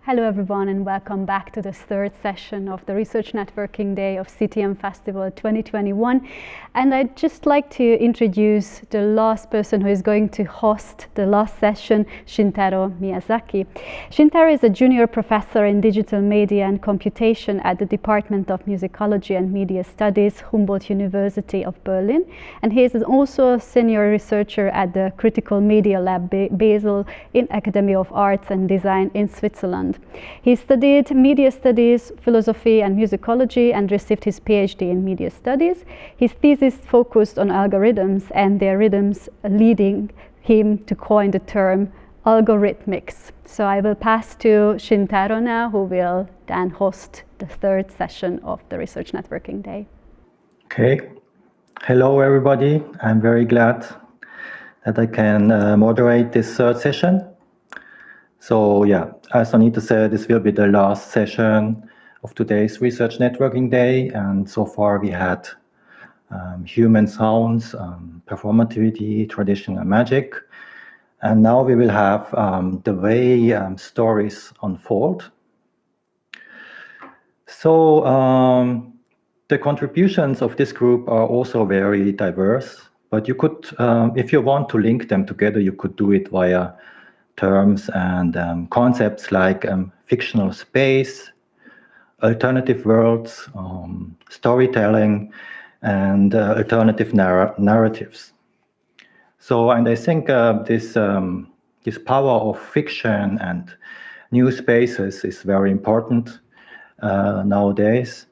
Hello everyone and welcome back to this third session of the Research Networking Day of CTM Festival 2021. And I'd just like to introduce the last person who is going to host the last session, Shintaro Miyazaki. Shintaro is a junior professor in digital media and computation at the Department of Musicology and Media Studies, Humboldt-University of Berlin. And he is also a senior researcher at the Critical Media Lab Basel in Academy of Arts and Design in Switzerland. He studied media studies, philosophy and musicology and received his PhD in media studies. His thesis focused on algorithms and their rhythms, leading him to coin the term algorithmics. So I will pass to Shintaro now, who will then host the third session of the Research Networking Day. Okay. Hello, everybody. I'm very glad that I can moderate this third session. So yeah, as Anita said, this will be the last session of today's Research Networking Day. And so far we had human sounds, performativity, tradition and magic. And now we will have the way stories unfold. So the contributions of this group are also very diverse, but you could, if you want to link them together, you could do it via terms and concepts like fictional space, alternative worlds, storytelling, and alternative narratives. So, and I think this power of fiction and new spaces is very important nowadays.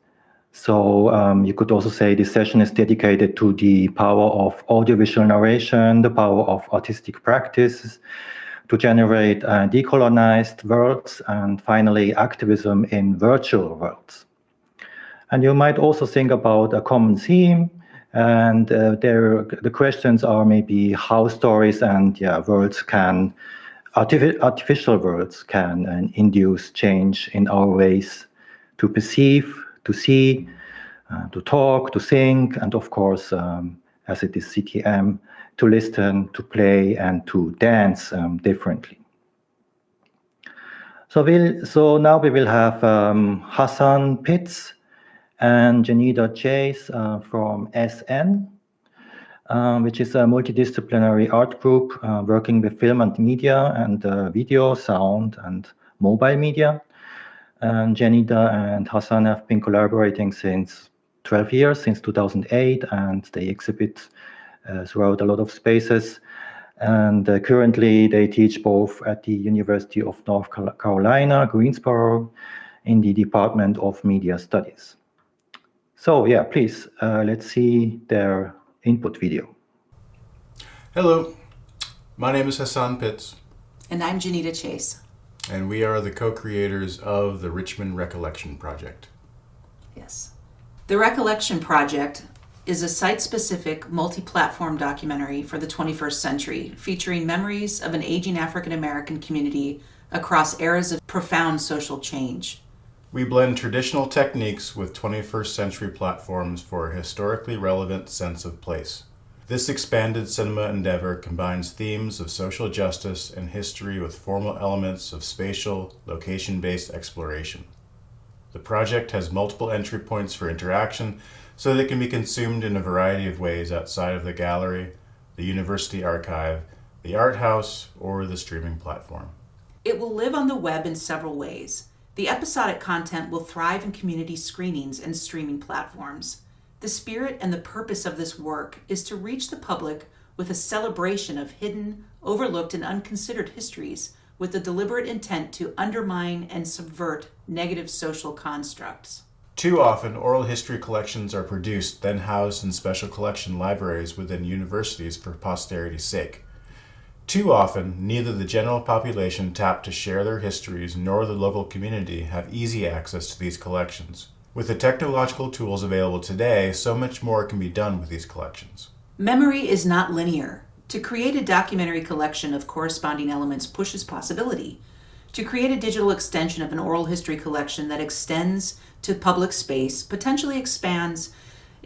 So you could also say this session is dedicated to the power of audiovisual narration, the power of artistic practice, to generate decolonized worlds, and finally activism in virtual worlds. And you might also think about a common theme, and the questions are maybe how stories and worlds can, artificial worlds can induce change in our ways to perceive, to see, to talk, to think, and of course, as it is CTM, to listen, to play, and to dance differently. So now we will have Hassan Pitts and Jennida Chase from SN, which is a multidisciplinary art group working with film and media and video, sound, and mobile media. And Jennida and Hassan have been collaborating since 12 years, since 2008, and they exhibit throughout a lot of spaces. And currently they teach both at the University of North Carolina, Greensboro, in the Department of Media Studies. So yeah, please, let's see their input video. Hello, my name is Hassan Pitts. And I'm Jennida Chase. And we are the co-creators of the Richmond Recollection Project. Yes. The Recollection Project is a site-specific, multi-platform documentary for the 21st century, featuring memories of an aging African-American community across eras of profound social change. We blend traditional techniques with 21st century platforms for a historically relevant sense of place. This expanded cinema endeavor combines themes of social justice and history with formal elements of spatial, location-based exploration. The project has multiple entry points for interaction so that it can be consumed in a variety of ways outside of the gallery, the university archive, the art house, or the streaming platform. It will live on the web in several ways. The episodic content will thrive in community screenings and streaming platforms. The spirit and the purpose of this work is to reach the public with a celebration of hidden, overlooked, and unconsidered histories, with the deliberate intent to undermine and subvert negative social constructs. Too often, oral history collections are produced, then housed in special collection libraries within universities for posterity's sake. Too often, neither the general population tapped to share their histories nor the local community have easy access to these collections. With the technological tools available today, so much more can be done with these collections. Memory is not linear. To create a documentary collection of corresponding elements pushes possibility. To create a digital extension of an oral history collection that extends to public space potentially expands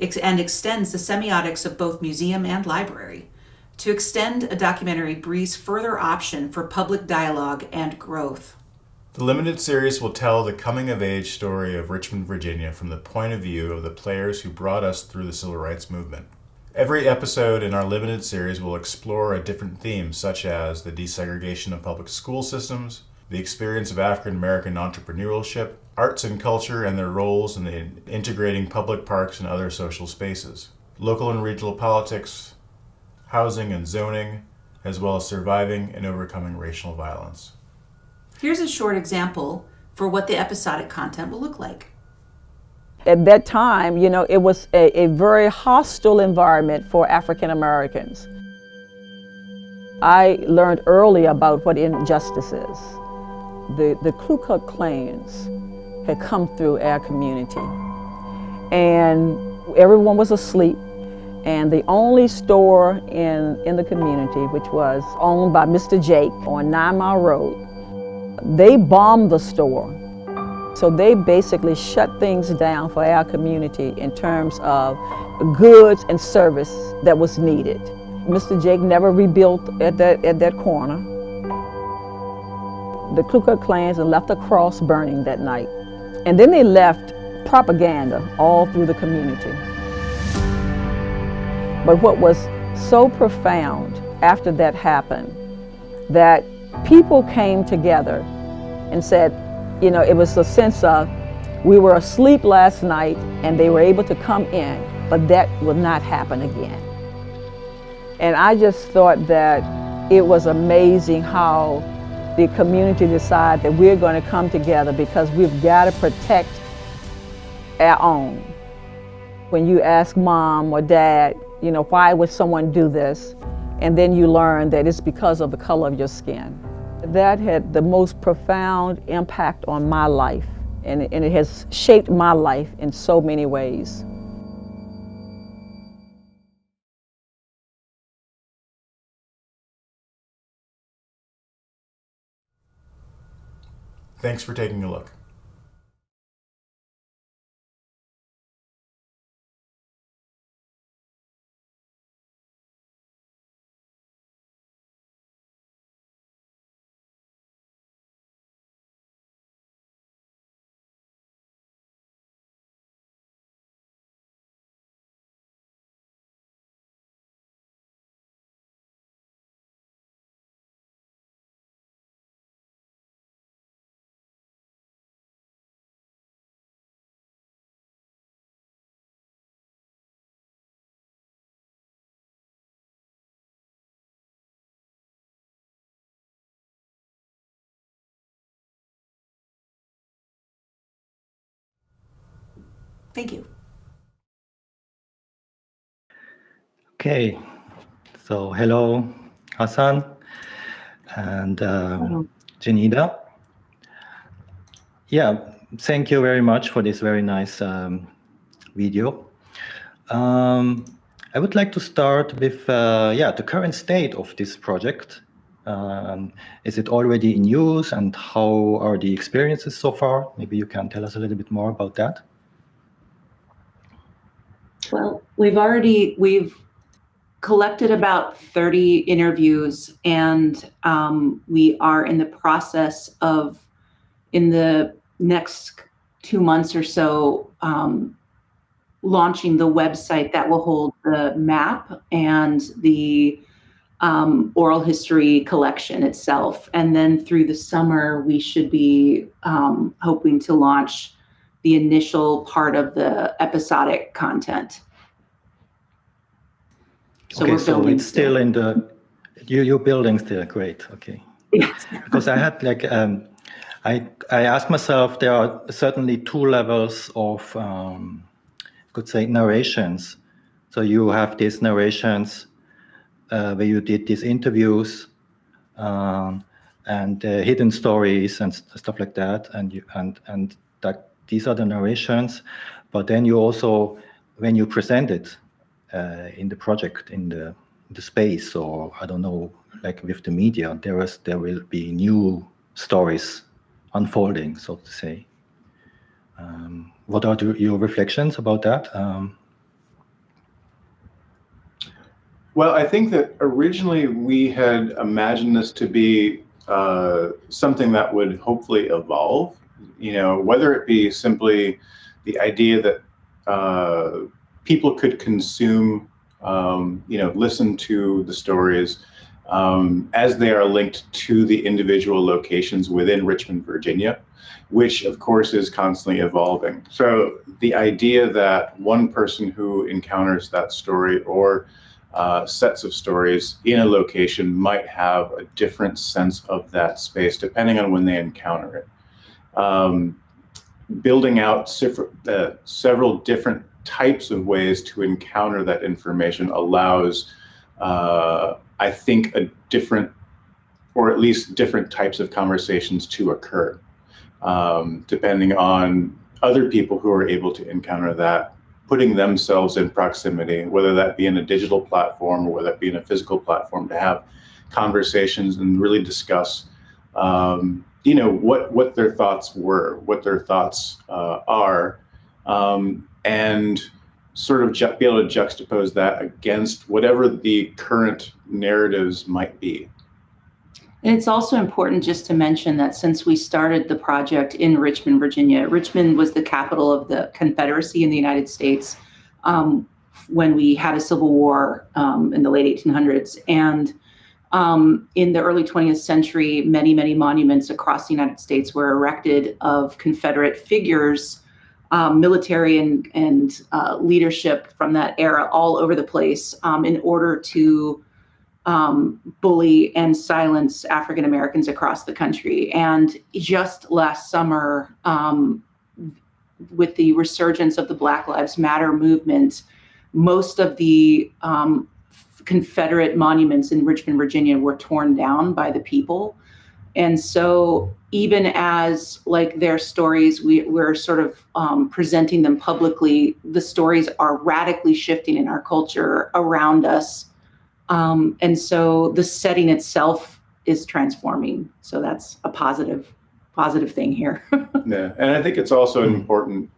and extends the semiotics of both museum and library. To extend a documentary breathes further option for public dialogue and growth. The limited series will tell the coming-of-age story of Richmond, Virginia from the point of view of the players who brought us through the civil rights movement. Every episode in our limited series will explore a different theme, such as the desegregation of public school systems, the experience of African American entrepreneurship, arts and culture and their roles in the integrating public parks and other social spaces, local and regional politics, housing and zoning, as well as surviving and overcoming racial violence. Here's a short example for what the episodic content will look like. At that time, it was a very hostile environment for African Americans. I learned early about what injustice is. The Ku Klux Klans had come through our community, and everyone was asleep, and the only store in the community, which was owned by Mr. Jake on 9 Mile Road, they bombed the store. So they basically shut things down for our community in terms of goods and service that was needed. Mr. Jake never rebuilt at that corner. The Ku Klux Klans left a cross burning that night. And then they left propaganda all through the community. But what was so profound after that happened, that people came together and said, it was a sense of, we were asleep last night and they were able to come in, but that will not happen again. And I just thought that it was amazing how the community decided that we're going to come together because we've got to protect our own. When you ask mom or dad, why would someone do this? And then you learn that it's because of the color of your skin. That had the most profound impact on my life, and it has shaped my life in so many ways. Thanks for taking a look. Thank you. Okay, so hello, Hassan and Jennida. Yeah, thank you very much for this very nice video. I would like to start with the current state of this project. Is it already in use, and how are the experiences so far? Maybe you can tell us a little bit more about that. Well, we've collected about 30 interviews, and we are in the process of, in the next 2 months or so, launching the website that will hold the map and the oral history collection itself. And then through the summer, we should be hoping to launch the initial part of the episodic content. So okay, we're building. So it's still in the, you're building still, great, okay. Yes. Because I had I asked myself, there are certainly 2 levels of, could say, narrations. So you have these narrations where you did these interviews and hidden stories and stuff like that, and that these are the narrations. But then you also, when you present it in the project, in the space, or I don't know, like with the media, there will be new stories unfolding, so to say. What are your reflections about that? Well, I think that originally we had imagined this to be something that would hopefully evolve, whether it be simply the idea that people could consume, listen to the stories as they are linked to the individual locations within Richmond, Virginia, which of course is constantly evolving. So the idea that one person who encounters that story or sets of stories in a location might have a different sense of that space depending on when they encounter it. Building out several different types of ways to encounter that information allows, I think, a different, or at least different types of conversations to occur, depending on other people who are able to encounter that, putting themselves in proximity, whether that be in a digital platform or whether that be in a physical platform, to have conversations and really discuss, what their thoughts were, what their thoughts are, and sort of be able to juxtapose that against whatever the current narratives might be. And it's also important just to mention that since we started the project in Richmond, Virginia, Richmond was the capital of the Confederacy in the United States when we had a civil war in the late 1800s. And in the early 20th century, many, many monuments across the United States were erected of Confederate figures, military and leadership from that era all over the place in order to bully and silence African Americans across the country. And just last summer, with the resurgence of the Black Lives Matter movement, most of the Confederate monuments in Richmond, Virginia were torn down by the people. And so even as like their stories, we're sort of presenting them publicly, the stories are radically shifting in our culture around us. And so the setting itself is transforming. So that's a positive thing here. Yeah, and I think it's also important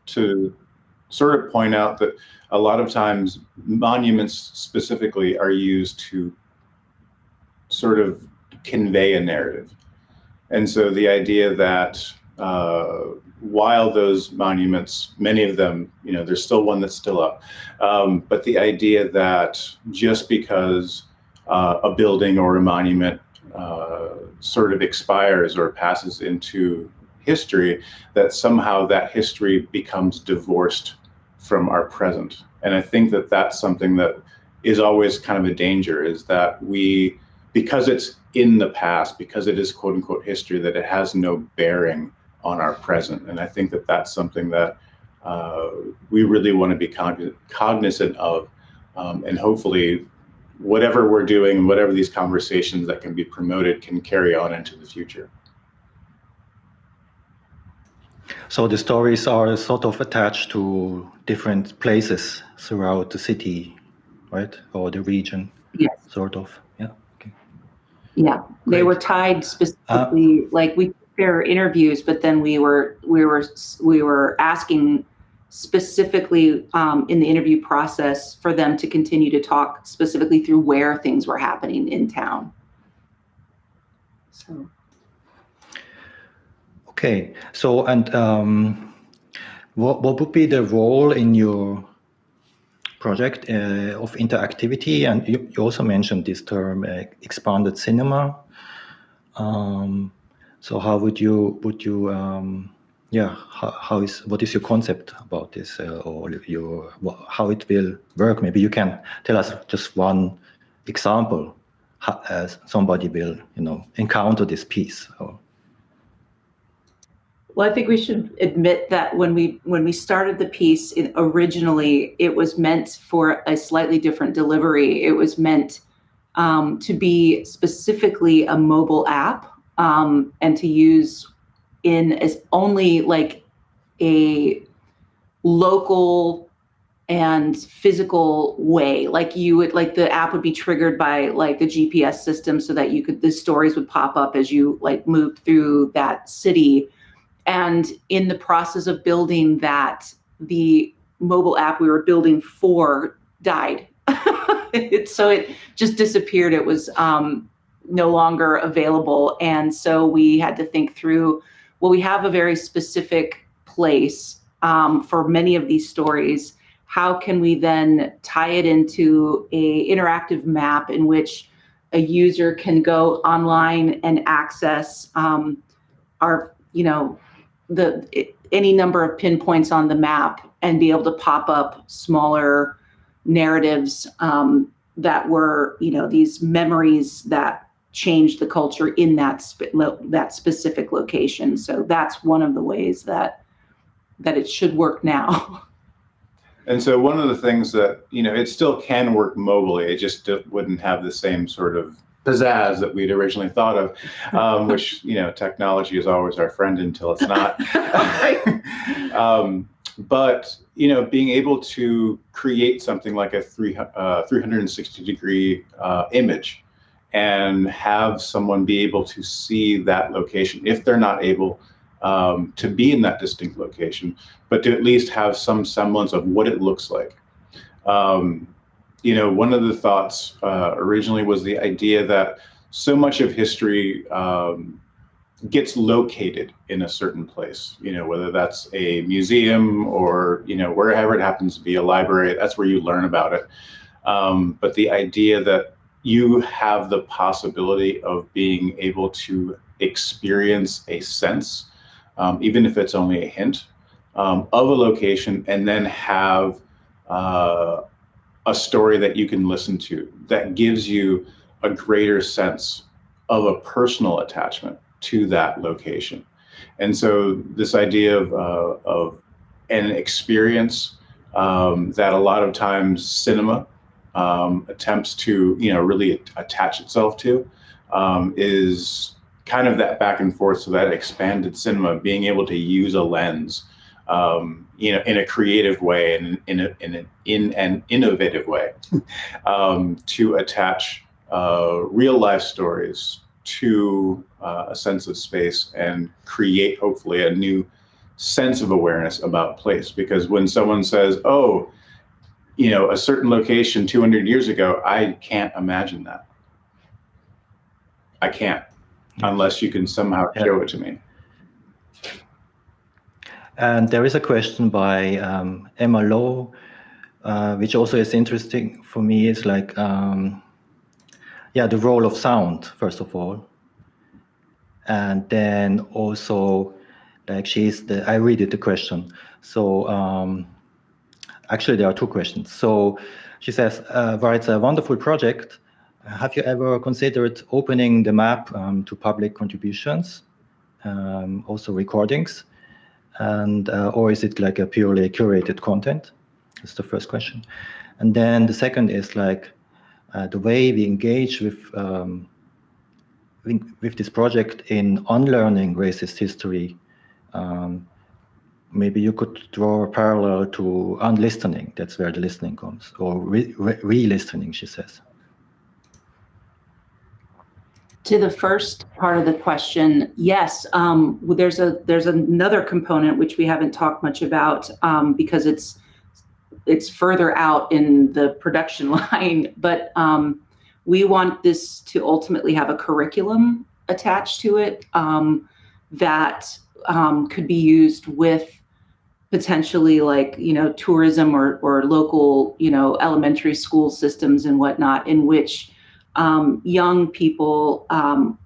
to sort of point out that a lot of times monuments specifically are used to sort of convey a narrative. And so the idea that while those monuments, many of them, there's still one that's still up, but the idea that just because a building or a monument sort of expires or passes into history, that somehow that history becomes divorced from our present. And I think that that's something that is always kind of a danger, is that because it's in the past, because it is quote unquote history, that it has no bearing on our present. And I think that that's something that we really want to be cognizant of, and hopefully whatever we're doing, whatever these conversations that can be promoted can carry on into the future. So the stories are sort of attached to different places throughout the city, right? Or the region. Yes. Sort of, yeah. Okay. Yeah, they were tied specifically, like we compare interviews, but then we were asking specifically in the interview process for them to continue to talk specifically through where things were happening in town. So. Okay, so and what would be the role in your project of interactivity? And you also mentioned this term, expanded cinema. So how would you what is your concept about this, or how it will work? Maybe you can tell us just one example as somebody will encounter this piece. Well, I think we should admit that when we started the piece, originally it was meant for a slightly different delivery. It was meant to be specifically a mobile app and to use in as only like a local and physical way. Like the app would be triggered by like the GPS system so that the stories would pop up as you like moved through that city. And in the process of building that, the mobile app we were building for died. So it just disappeared. It was no longer available. And so we had to think through, well, we have a very specific place for many of these stories. How can we then tie it into a interactive map in which a user can go online and access our, any number of pinpoints on the map and be able to pop up smaller narratives that were, these memories that changed the culture in that specific location. So that's one of the ways that it should work now. And so one of the things that, it still can work mobily, it just wouldn't have the same sort of pizzazz that we'd originally thought of, which, technology is always our friend until it's not. But, being able to create something like a 360-degree image and have someone be able to see that location, if they're not able to be in that distinct location, but to at least have some semblance of what it looks like. One of the thoughts originally was the idea that so much of history gets located in a certain place, whether that's a museum or, wherever it happens to be, a library, that's where you learn about it. But the idea that you have the possibility of being able to experience a sense, even if it's only a hint, of a location, and then have a story that you can listen to that gives you a greater sense of a personal attachment to that location. And so this idea of an experience that a lot of times cinema attempts to really attach itself to is kind of that back and forth. So that expanded cinema, being able to use a lens in a creative way and in an innovative way to attach real life stories to a sense of space and create hopefully a new sense of awareness about place. Because when someone says, oh, a certain location 200 years ago, I can't imagine that. I can't, unless you can somehow show it to me. And there is a question by Emma Lowe, which also is interesting for me. It's like, the role of sound, first of all. And then also, like I read it, the question. So actually there are two questions. So she says, well, it's a wonderful project. Have you ever considered opening the map to public contributions, also recordings? And or is it like a purely curated content? That's the first question. And then the second is like the way we engage with this project in unlearning racist history. Maybe you could draw a parallel to unlistening. That's where the listening comes, or re-listening, she says. To the first part of the question, yes, there's another component which we haven't talked much about because it's further out in the production line, but we want this to ultimately have a curriculum attached to it that could be used with potentially like, tourism or local, elementary school systems and whatnot, in which young people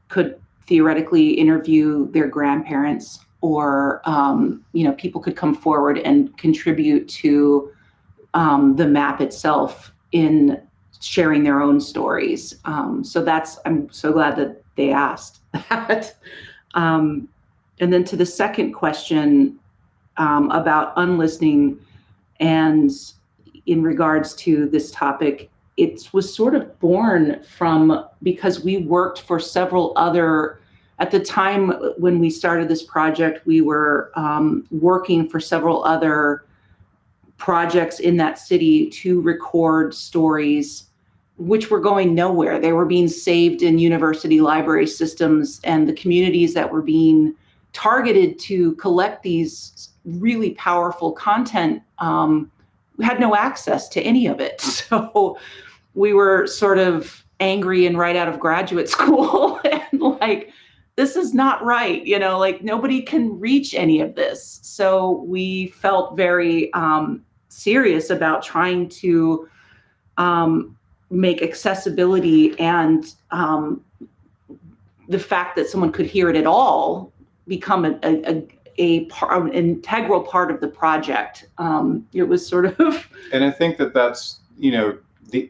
could theoretically interview their grandparents, or people could come forward and contribute to the map itself in sharing their own stories. I'm so glad that they asked that. And then to the second question about unlistening, and in regards to this topic, it was sort of born from, because we worked for several other, at the time when we started this project, we were working for several other projects in that city to record stories which were going nowhere. They were being saved in university library systems, and the communities that were being targeted to collect these really powerful content had no access to any of it. So we were sort of angry and right out of graduate school and like, this is not right, you know, like nobody can reach any of this. So we felt very serious about trying to make accessibility and the fact that someone could hear it at all become an integral part of the project. It was sort of... And I think that's, you know,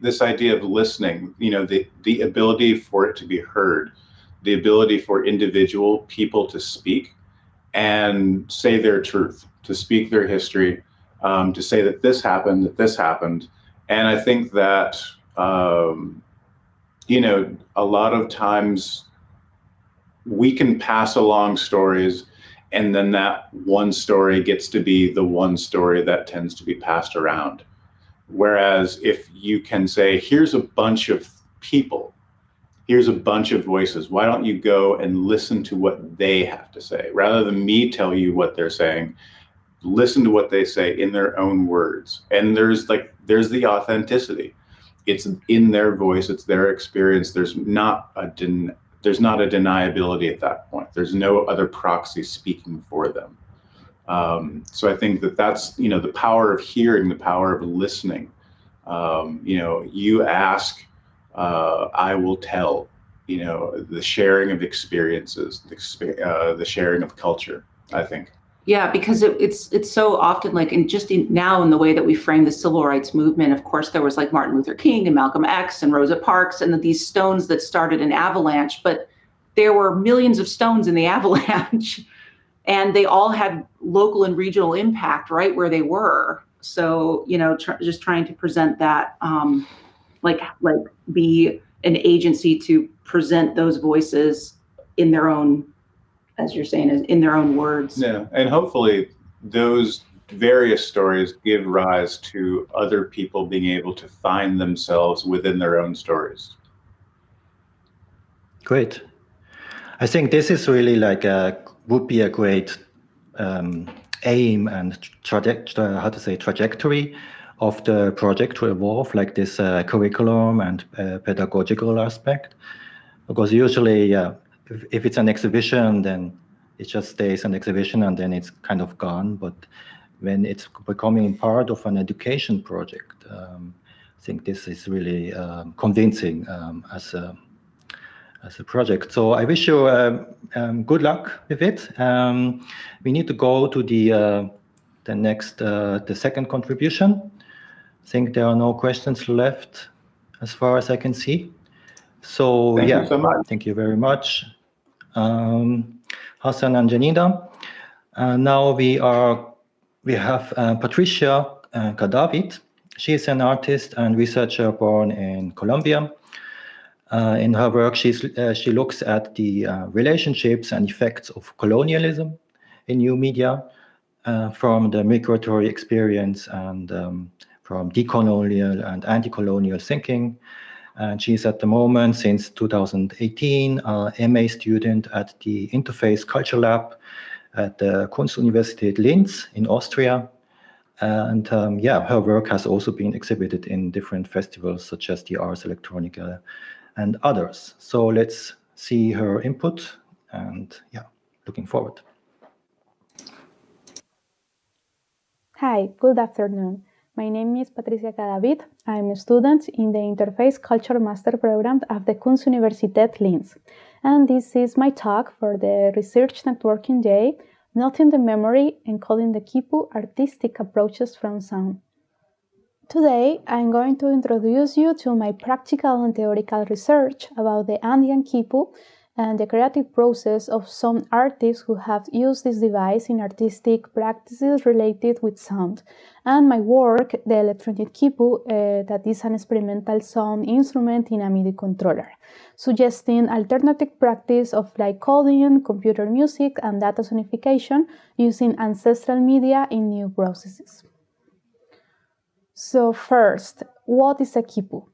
this idea of listening, you know, the ability for it to be heard, the ability for individual people to speak and say their truth, to speak their history, to say that this happened. And I think that, you know, a lot of times we can pass along stories and then that one story gets to be the one story that tends to be passed around. Whereas if you can say, here's a bunch of people, here's a bunch of voices, why don't you go and listen to what they have to say? Rather than me tell you what they're saying, listen to what they say in their own words. And there's the authenticity. It's in their voice, it's their experience. There's not a deniability at that point. There's no other proxy speaking for them. So I think that's, you know, the power of hearing, the power of listening. You know, you ask, I will tell, you know, the sharing of experiences, the sharing of culture, I think. Yeah, because it's so often like, and just now in the way that we frame the civil rights movement, of course, there was like Martin Luther King and Malcolm X and Rosa Parks and these stones that started an avalanche, but there were millions of stones in the avalanche and they all had local and regional impact right where they were. So, you know, just trying to present that, like be an agency to present those voices in their own, as you're saying, in their own words. Yeah, and hopefully those various stories give rise to other people being able to find themselves within their own stories. Great. I think this is really like would be a great aim and trajectory of the project to evolve, like this curriculum and pedagogical aspect. Because usually, if it's an exhibition, then it just stays an exhibition and then it's kind of gone. But when it's becoming part of an education project, I think this is really convincing as a project. So I wish you good luck with it. We need to go to the next, the second contribution. I think there are no questions left as far as I can see. So Thank you so much. Thank you very much, Hassan and Jennida. Now we have Patricia Cadavid. She is an artist and researcher born in Colombia. In her work, she looks at the relationships and effects of colonialism in new media, from the migratory experience and from decolonial and anti-colonial thinking. And she's at the moment, since 2018, MA student at the Interface Culture Lab at the Kunstuniversität Linz in Austria. And her work has also been exhibited in different festivals such as the Ars Electronica and others. So let's see her input and looking forward. Hi, good afternoon. My name is Patricia Cadavid. I'm a student in the Interface Culture Master Program of the Kunstuniversität Linz. And this is my talk for the Research Networking Day, Noting the Memory, Encoding the Kippu, Artistic Approaches from Sound. Today, I'm going to introduce you to my practical and theoretical research about the Andean Kippu and the creative process of some artists who have used this device in artistic practices related with sound, and my work, the electronic Kippu, that is an experimental sound instrument in a MIDI controller, suggesting alternative practice of like coding, computer music, and data sonification using ancestral media in new processes. So first, what is a Kippu?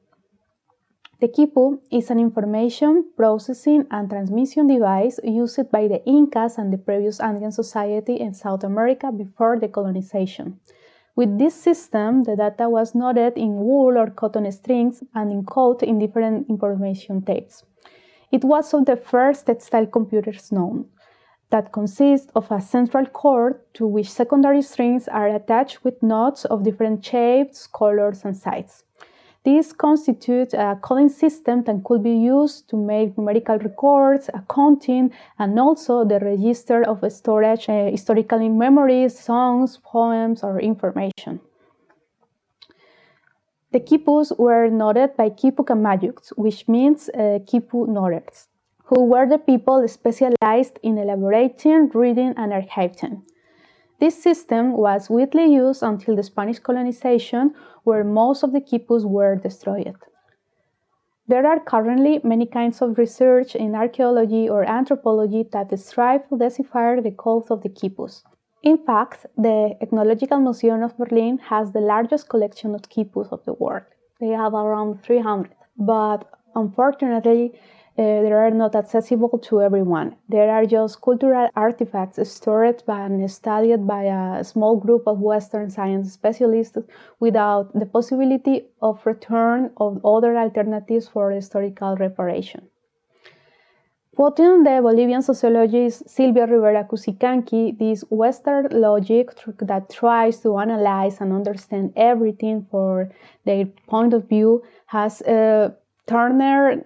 The Kippu is an information processing and transmission device used by the Incas and the previous Andean society in South America before the colonization, With this system, the data was noted in wool or cotton strings and encoded in different information tapes. It was one of the first textile computers known, that consists of a central core to which secondary strings are attached with knots of different shapes, colors, and sizes. This constitutes a coding system that could be used to make numerical records, accounting, and also the register of storage, historical memories, songs, poems, or information. The Kippus were noted by Kippu Kamayuks, which means Kippu Noreks, who were the people specialized in elaborating, reading, and archiving. This system was widely used until the Spanish colonization, where most of the Kippus were destroyed. There are currently many kinds of research in archaeology or anthropology that strive to decipher the codes of the Kippus. In fact, the Ethnological Museum of Berlin has the largest collection of Kippus of the world. They have around 300, but unfortunately, they are not accessible to everyone. There are just cultural artifacts stored and studied by a small group of Western science specialists without the possibility of return of other alternatives for historical reparation. Quoting the Bolivian sociologist Silvia Rivera Cusicanqui, this Western logic that tries to analyze and understand everything for their point of view has turned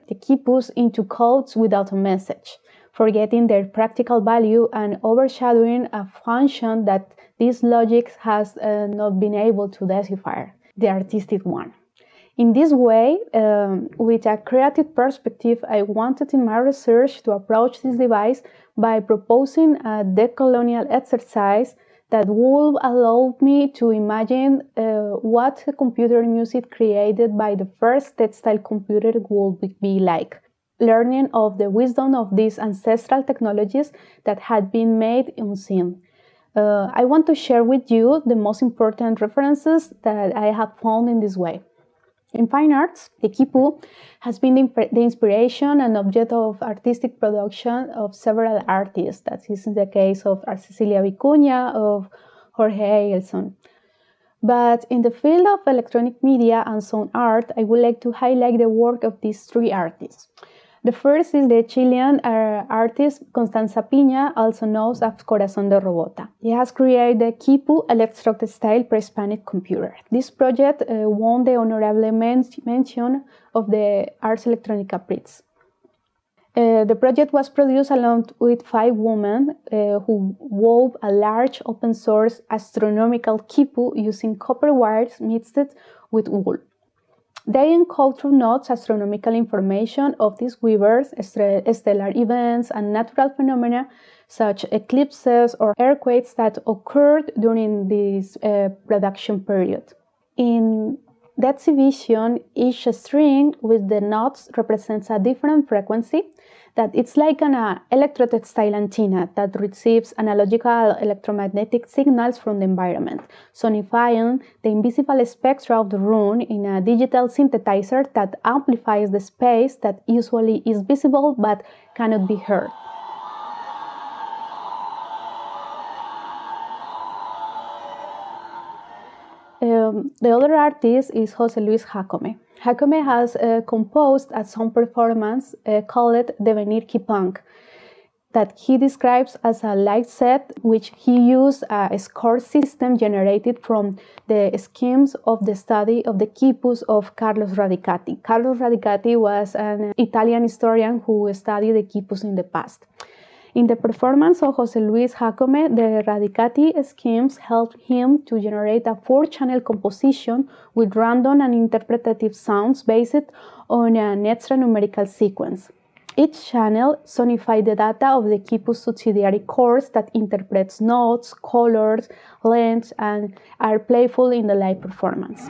the Kippus into codes without a message, forgetting their practical value and overshadowing a function that this logic has not been able to decipher, the artistic one. In this way, with a creative perspective, I wanted in my research to approach this device by proposing a decolonial exercise that would allow me to imagine what a computer music created by the first textile computer would be like, learning of the wisdom of these ancestral technologies that had been made unseen. I want to share with you the most important references that I have found in this way. In fine arts, the Kippu has been the inspiration and object of artistic production of several artists. That is the case of Cecilia Vicuña, of Jorge Elson. But in the field of electronic media and sound art, I would like to highlight the work of these three artists. The first is the Chilean artist Constanza Piña, also known as Corazón de Robota. He has created the Kippu electro-textile pre-Hispanic computer. This project won the honorable mention of the Ars Electronica Prize. The project was produced along with 5 women who wove a large open-source astronomical Kippu using copper wires mixed with wool. They encode through notes astronomical information of these weavers, stellar events, and natural phenomena such eclipses or earthquakes that occurred during this production period. In the exhibition, each string with the notes represents a different frequency, that it's like an electrotextile antenna that receives analogical electromagnetic signals from the environment, sonifying the invisible spectra of the room in a digital synthesizer that amplifies the space that usually is visible but cannot be heard. The other artist is José Luis Jacome. Jacome has composed a song performance called Devenir Kipunk that he describes as a light set which he used a score system generated from the schemes of the study of the Kippus of Carlos Radicati. Carlos Radicati was an Italian historian who studied the Kippus in the past. In the performance of José Luis Jacome, the Radicati schemes helped him to generate a 4-channel composition with random and interpretative sounds based on an extra numerical sequence. Each channel sonified the data of the Kippu subsidiary cores that interprets notes, colors, lengths, and are playful in the live performance.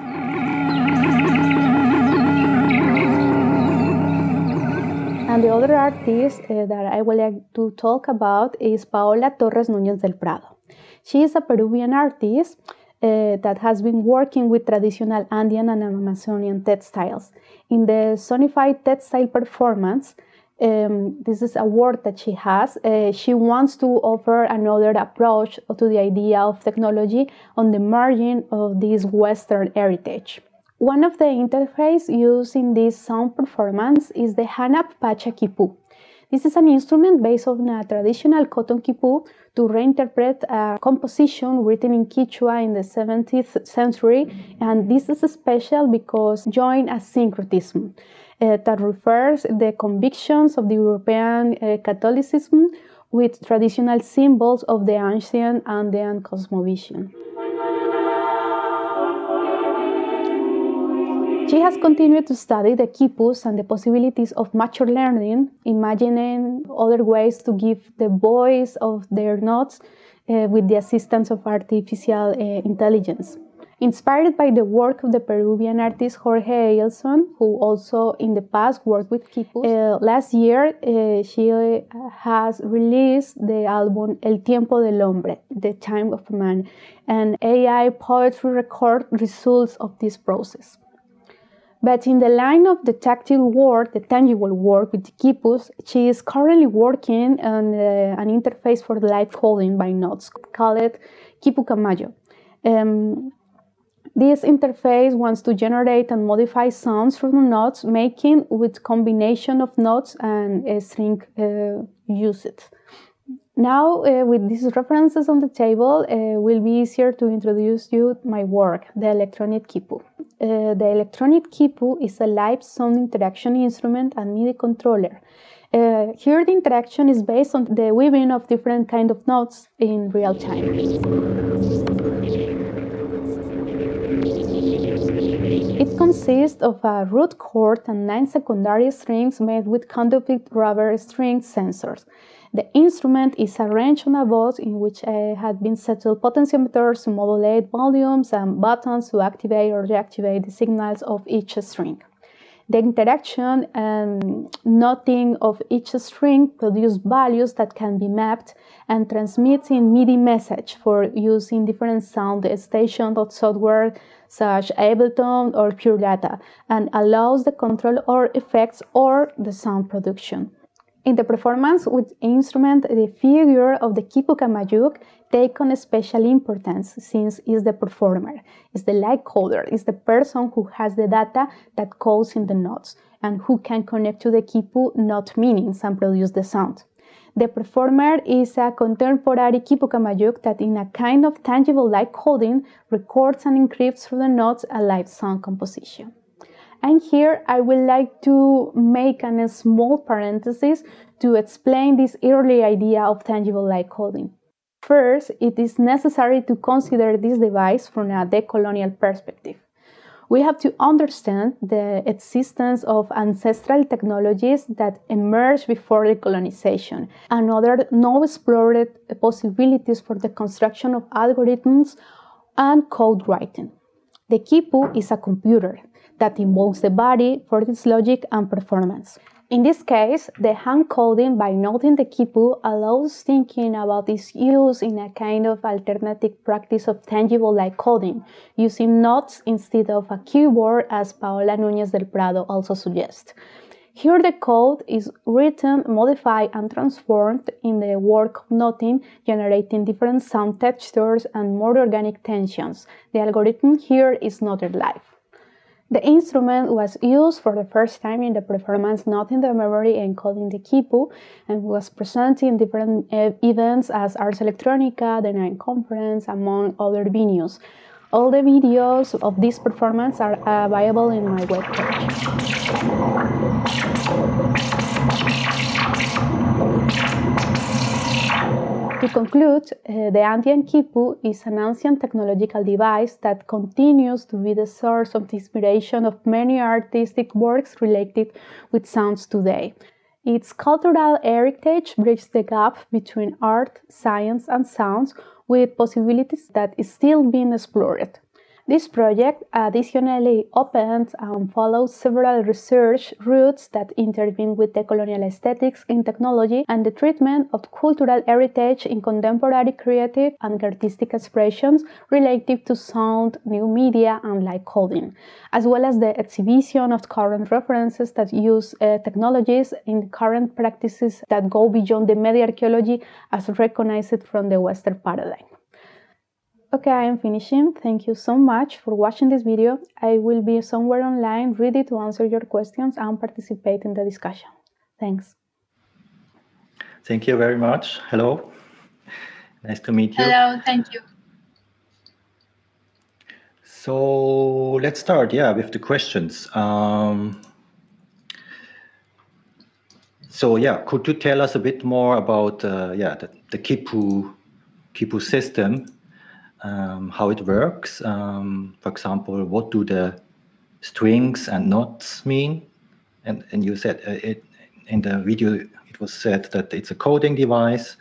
And the other artist that I would like to talk about is Paola Torres Núñez del Prado. She is a Peruvian artist that has been working with traditional Andean and Amazonian textiles. In the sonified textile performance, This is a word that she has. She wants to offer another approach to the idea of technology on the margin of this Western heritage. One of the interfaces used in this sound performance is the Hanap-Pacha Kippu. This is an instrument based on a traditional cotton kippu to reinterpret a composition written in Quechua in the 17th century, and this is special because joint a syncretism that refers the convictions of the European Catholicism with traditional symbols of the ancient Andean cosmovision. She has continued to study the kippus and the possibilities of mature learning, imagining other ways to give the voice of their notes with the assistance of artificial intelligence. Inspired by the work of the Peruvian artist Jorge Ailson, who also in the past worked with kippus, last year she has released the album El Tiempo del Hombre, The Time of Man, and AI poetry record results of this process. But in the line of the tactile work, the tangible work with the kippus, she is currently working on an interface for live coding by notes called Kippu Camayo. This interface wants to generate and modify sounds from the notes, making with combination of notes and string usage. Now, with these references on the table, it will be easier to introduce you my work, the electronic kippu. The electronic kippu is a live sound interaction instrument and MIDI controller. Here the interaction is based on the weaving of different kinds of notes in real time. It consists of a root chord and 9 secondary strings made with conductive rubber string sensors. The instrument is arranged on a box in which have been settled potentiometers to modulate volumes and buttons to activate or deactivate the signals of each string. The interaction and noting of each string produce values that can be mapped and transmit in MIDI message for use in different sound stations of software such as Ableton or Pure Data, and allows the control or effects or the sound production. In the performance with instrument, the figure of the Kippu Camayuk takes on special importance since it's the performer, it's the light coder, it's the person who has the data that codes in the notes and who can connect to the Kippu note meanings and produce the sound. The performer is a contemporary Kippu Camayuk that in a kind of tangible light coding records and encrypts through the notes a live sound composition. And here I would like to make a small parenthesis to explain this early idea of tangible light coding. First, it is necessary to consider this device from a decolonial perspective. We have to understand the existence of ancestral technologies that emerged before decolonization and other non-explored possibilities for the construction of algorithms and code writing. The Kippu is a computer that invokes the body for its logic and performance. In this case, the hand coding by noting the Kippu allows thinking about its use in a kind of alternative practice of tangible light coding, using notes instead of a keyboard, as Paola Núñez del Prado also suggests. Here the code is written, modified, and transformed in the work of noting, generating different sound textures and more organic tensions. The algorithm here is noted live. The instrument was used for the first time in the performance Noting the Memory encoding the Kippu and was presented in different events as Ars Electronica, the Nine Conference, among other venues. All the videos of this performance are available in my webpage. To conclude, the Andean Kippu is an ancient technological device that continues to be the source of the inspiration of many artistic works related with sounds today. Its cultural heritage bridges the gap between art, science, and sounds with possibilities that is still being explored. This project additionally opens and follows several research routes that intervene with decolonial aesthetics in technology and the treatment of cultural heritage in contemporary creative and artistic expressions related to sound, new media, and light coding, as well as the exhibition of current references that use technologies in current practices that go beyond the media archaeology as recognized from the Western paradigm. Okay, I am finishing. Thank you so much for watching this video. I will be somewhere online ready to answer your questions and participate in the discussion. Thanks. Thank you very much. Hello. Nice to meet you. Hello, thank you. So let's start, with the questions. Could you tell us a bit more about the Kippu system? How it works. For example, what do the strings and knots mean? And you said it in the video, it was said that it's a coding device.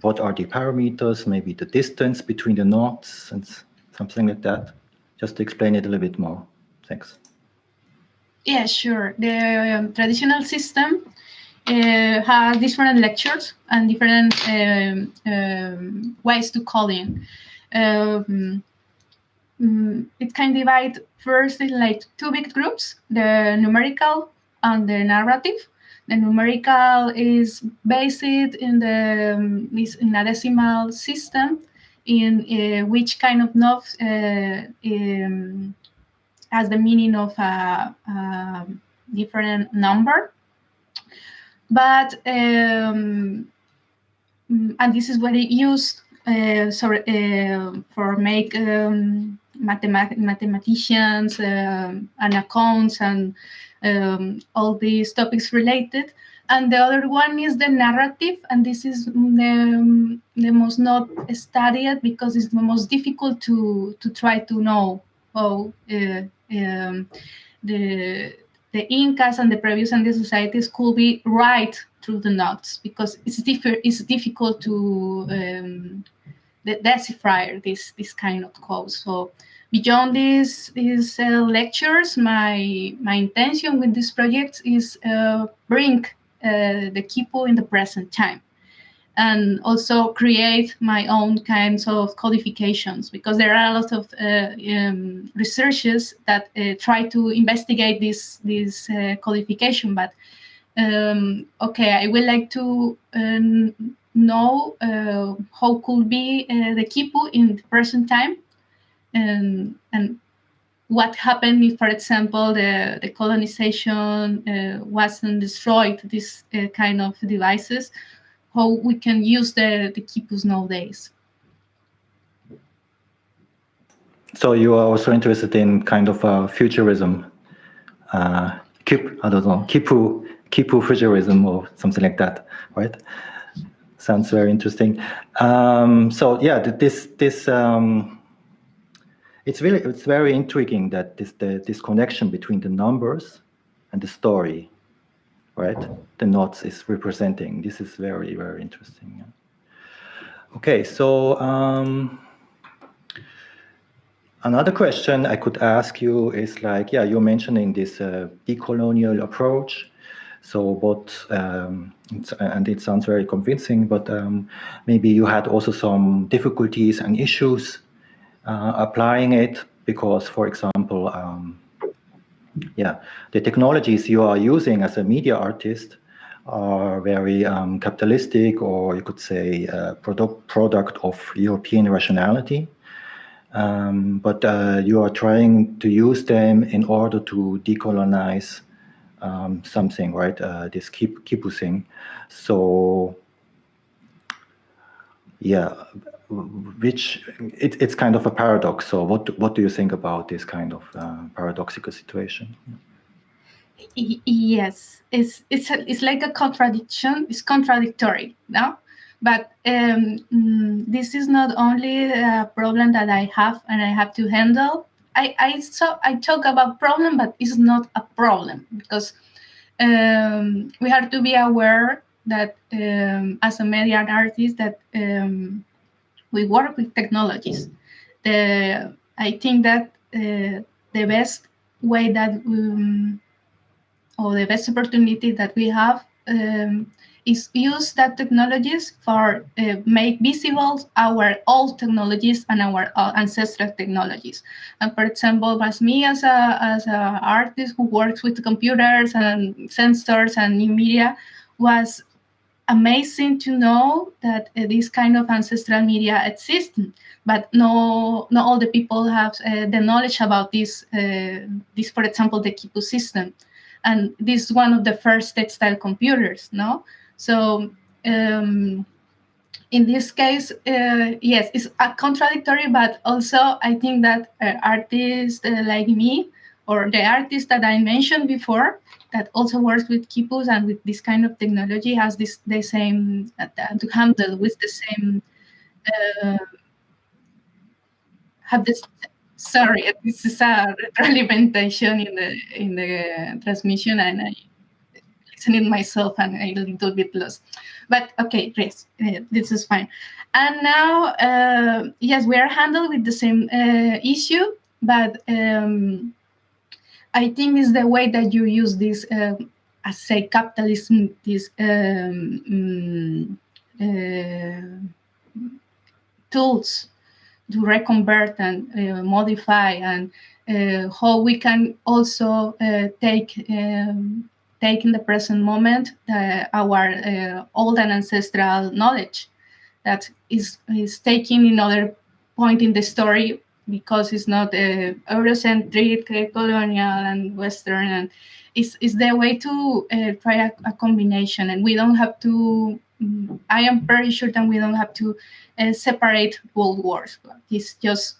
What are the parameters? Maybe the distance between the knots and something like that. Just to explain it a little bit more. Thanks. Yeah, sure. The traditional system has different lectures and different ways to coding. It can divide first in like two big groups, the numerical and the narrative. The numerical is based in a decimal system in which kind of knobs has the meaning of a different number. But and this is what it used for make mathematicians and accounts and all these topics related. And the other one is the narrative, and this is the most not studied because it's the most difficult to try to know how the Incas and the previous Andean societies could be right through the knots, because it's difficult to decipher this kind of code. So beyond these lectures, my intention with this project is bring the Kippu in the present time, and also create my own kinds of codifications, because there are a lot of researches that try to investigate this codification. But I would like to know how could be the Kippu in the present time, and what happened if, for example, the colonization wasn't destroyed these kind of devices. How we can use the Kippus nowadays. So you are also interested in kind of futurism, Kippu futurism or something like that, right? Sounds very interesting. It's very intriguing that this connection between the numbers and the story, right? The knots is representing. This is very, very interesting. Okay, so another question I could ask you is like, you're mentioning this decolonial approach. So and it sounds very convincing, but maybe you had also some difficulties and issues applying it, because, for example, the technologies you are using as a media artist are very capitalistic, or you could say product of European rationality. But you are trying to use them in order to decolonize something, right? This Kippu thing. So, it's kind of a paradox. So what do you think about this kind of paradoxical situation? Yes, it's like a contradiction. It's contradictory, no? But this is not only a problem that I have and I have to handle. I talk about problem, but it's not a problem, because we have to be aware that as a media artist that we work with technologies. The I think that the best way that or the best opportunity that we have is use that technologies for make visible our old technologies and our ancestral technologies. And for example, as me as a artist who works with computers and sensors and new media, was amazing to know that this kind of ancestral media exists, but not all the people have the knowledge about this. This, for example, the Kippu system, and this is one of the first textile computers. No, so in this case, yes, it's contradictory, but also I think that artists like me or the artist that I mentioned before that also works with Kippus and with this kind of technology has the same to handle with the same have this. Sorry, this is a retroalimentation in the transmission, and I listening myself and a little bit lost. But okay, yes, this is fine. And now, yes, we are handled with the same issue, but I think it's the way that you use this, I say, capitalism, these tools to reconvert and modify, and how we can also take in the present moment our old and ancestral knowledge that is taken in other point in the story, because it's not Eurocentric, colonial, and Western, and it's the way to try a combination, and we don't have to. I am very sure that we don't have to separate world wars. It's just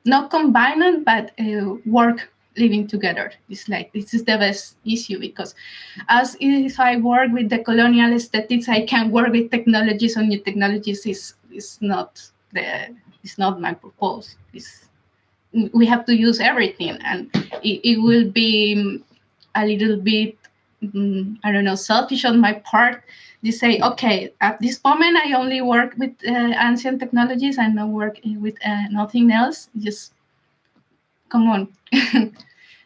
not combining, but work living together. It's like this is the best issue, because as if I work with the colonial aesthetics, I can work with technologies, or new technologies is not my purpose. We have to use everything, and it will be a little bit I don't know, selfish on my part. You say, okay, at this moment I only work with ancient technologies. I don't work with nothing else. Just come on.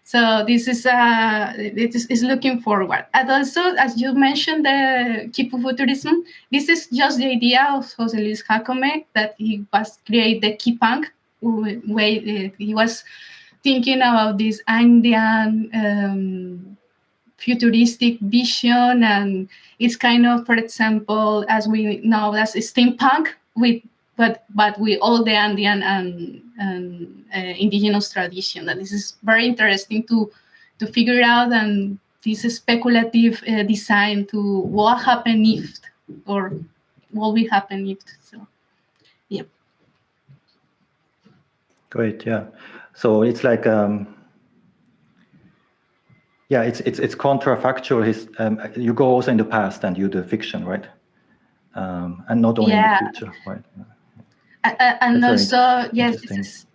So this is it is looking forward. And also, as you mentioned, the Kippu futurism. This is just the idea of José Luis Jacome, that he was create the Kipunk way. He was thinking about this Andean futuristic vision, and it's kind of, for example, as we know, as steampunk but with all the Andean and indigenous tradition. And this is very interesting to figure out, and this speculative design to what happened if, or what will happen if. So, yeah. Great, yeah. So it's like yeah, it's contrafactual. You go also in the past and you do fiction, right? And not only in the future, right? And that's also, yes, this is,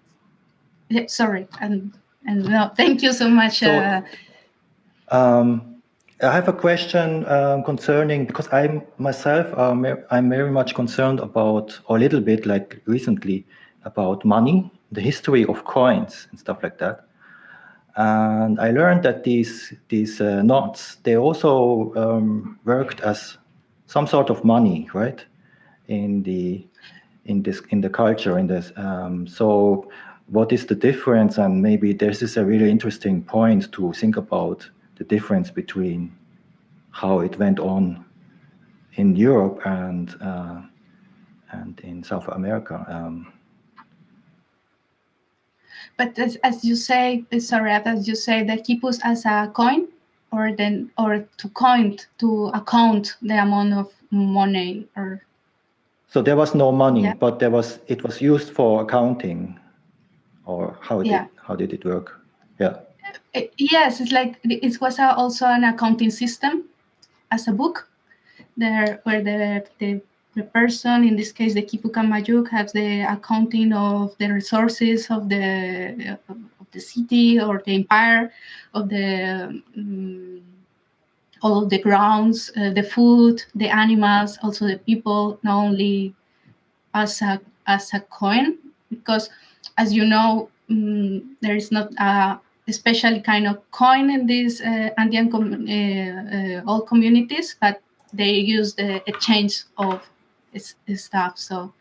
yeah, sorry, and no, thank you so much. So, I have a question concerning, because I'm myself, I'm very much concerned about, or a little bit like recently, about money, the history of coins and stuff like that. And I learned that these knots, they also worked as some sort of money, right? In the culture, in this. So what is the difference? And maybe this is a really interesting point to think about, the difference between how it went on in Europe and in South America. But as you say, sorry, as you say, the Kippus as a coin, or to account the amount of money, or. So there was no money, yeah. But it was used for accounting, or how did it work? Yeah. Yes, it's like it was also an accounting system, as a book, there where the person, in this case the Kippu Kamayuk, has the accounting of the resources of the city or the empire, of the all of the grounds, the food, the animals, also the people, not only as a coin, because as you know, there is not a special kind of coin in these Andean all communities, but they use the exchange of stuff. So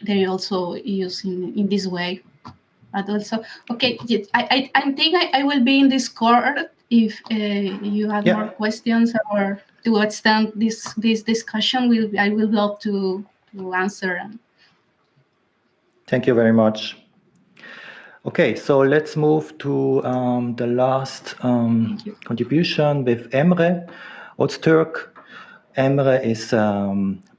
they also use in this way. But also, okay, I think I will be in Discord if you have more questions or to extend this discussion. I will love to answer. Thank you very much. Okay, so let's move to the last contribution with Emre Öztürk. Emre is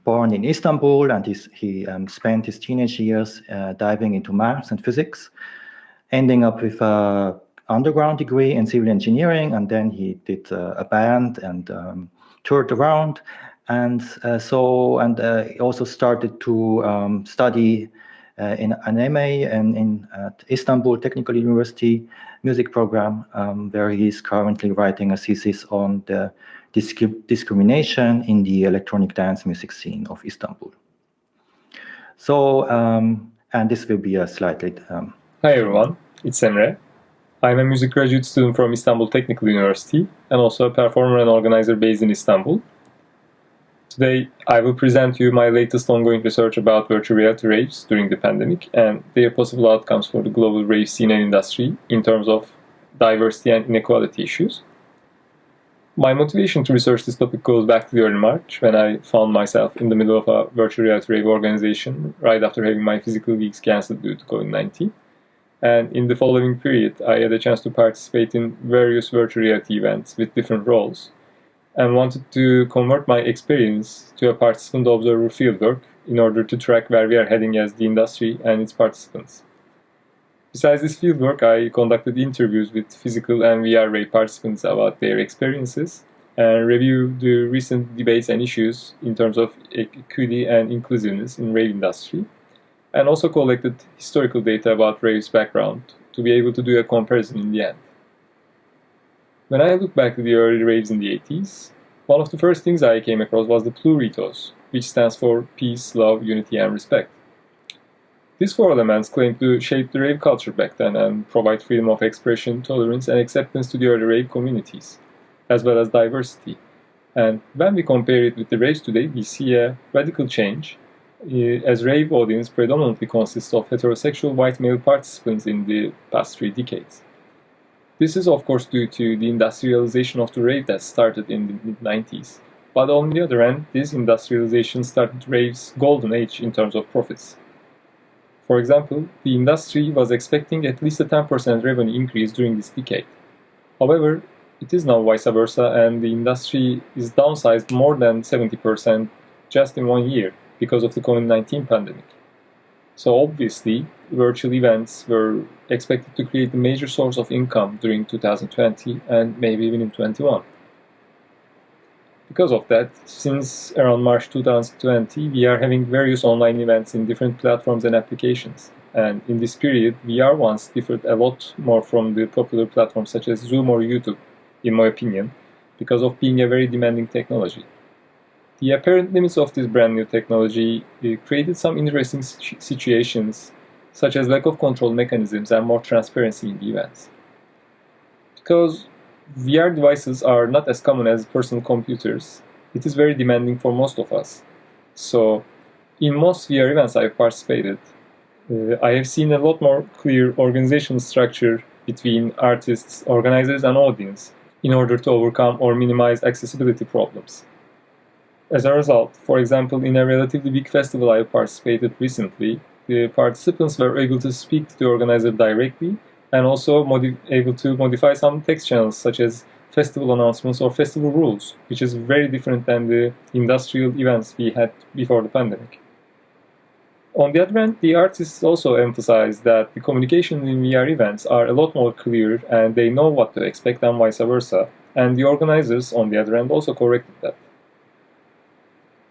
born in Istanbul, and he spent his teenage years diving into maths and physics, ending up with an underground degree in civil engineering, and then he did a band and toured around, and he also started to study in an MA at Istanbul Technical University music program, where he is currently writing a thesis on the discrimination in the electronic dance music scene of Istanbul. So, and this will be a slightly... Hi everyone, it's Emre. I'm a music graduate student from Istanbul Technical University and also a performer and organizer based in Istanbul. Today, I will present you my latest ongoing research about virtual reality raves during the pandemic and their possible outcomes for the global rave scene and industry in terms of diversity and inequality issues. My motivation to research this topic goes back to the early March, when I found myself in the middle of a virtual reality rave organization right after having my physical gigs cancelled due to COVID-19. And in the following period, I had a chance to participate in various virtual reality events with different roles, and wanted to convert my experience to a participant observer fieldwork in order to track where we are heading as the industry and its participants. Besides this fieldwork, I conducted interviews with physical and VR rave participants about their experiences and reviewed the recent debates and issues in terms of equity and inclusiveness in rave industry, and also collected historical data about rave's background to be able to do a comparison in the end. When I look back to the early raves in the 80s, one of the first things I came across was the plurithos, which stands for peace, love, unity, and respect. These four elements claim to shape the rave culture back then and provide freedom of expression, tolerance, and acceptance to the early rave communities, as well as diversity. And when we compare it with the raves today, we see a radical change, as rave audience predominantly consists of heterosexual white male participants in the past 3 decades. This is of course due to the industrialization of the rave that started in the mid-90s, but on the other hand, this industrialization started rave's golden age in terms of profits. For example, the industry was expecting at least a 10% revenue increase during this decade. However, it is now vice versa, and the industry is downsized more than 70% just in 1 year because of the COVID-19 pandemic. So obviously, virtual events were expected to create a major source of income during 2020 and maybe even in 2021. Because of that, since around March 2020, we are having various online events in different platforms and applications. And in this period, VR once differed a lot more from the popular platforms such as Zoom or YouTube, in my opinion, because of being a very demanding technology. The apparent limits of this brand new technology created some interesting situations, such as lack of control mechanisms and more transparency in the events. Because VR devices are not as common as personal computers, it is very demanding for most of us. So, in most VR events I've participated, I have seen a lot more clear organizational structure between artists, organizers, and audience in order to overcome or minimize accessibility problems. As a result, for example, in a relatively big festival I participated recently, the participants were able to speak to the organizer directly and also able to modify some text channels such as festival announcements or festival rules, which is very different than the industrial events we had before the pandemic. On the other hand, the artists also emphasize that the communication in VR events are a lot more clear and they know what to expect and vice versa, and the organizers, on the other hand, also corrected that.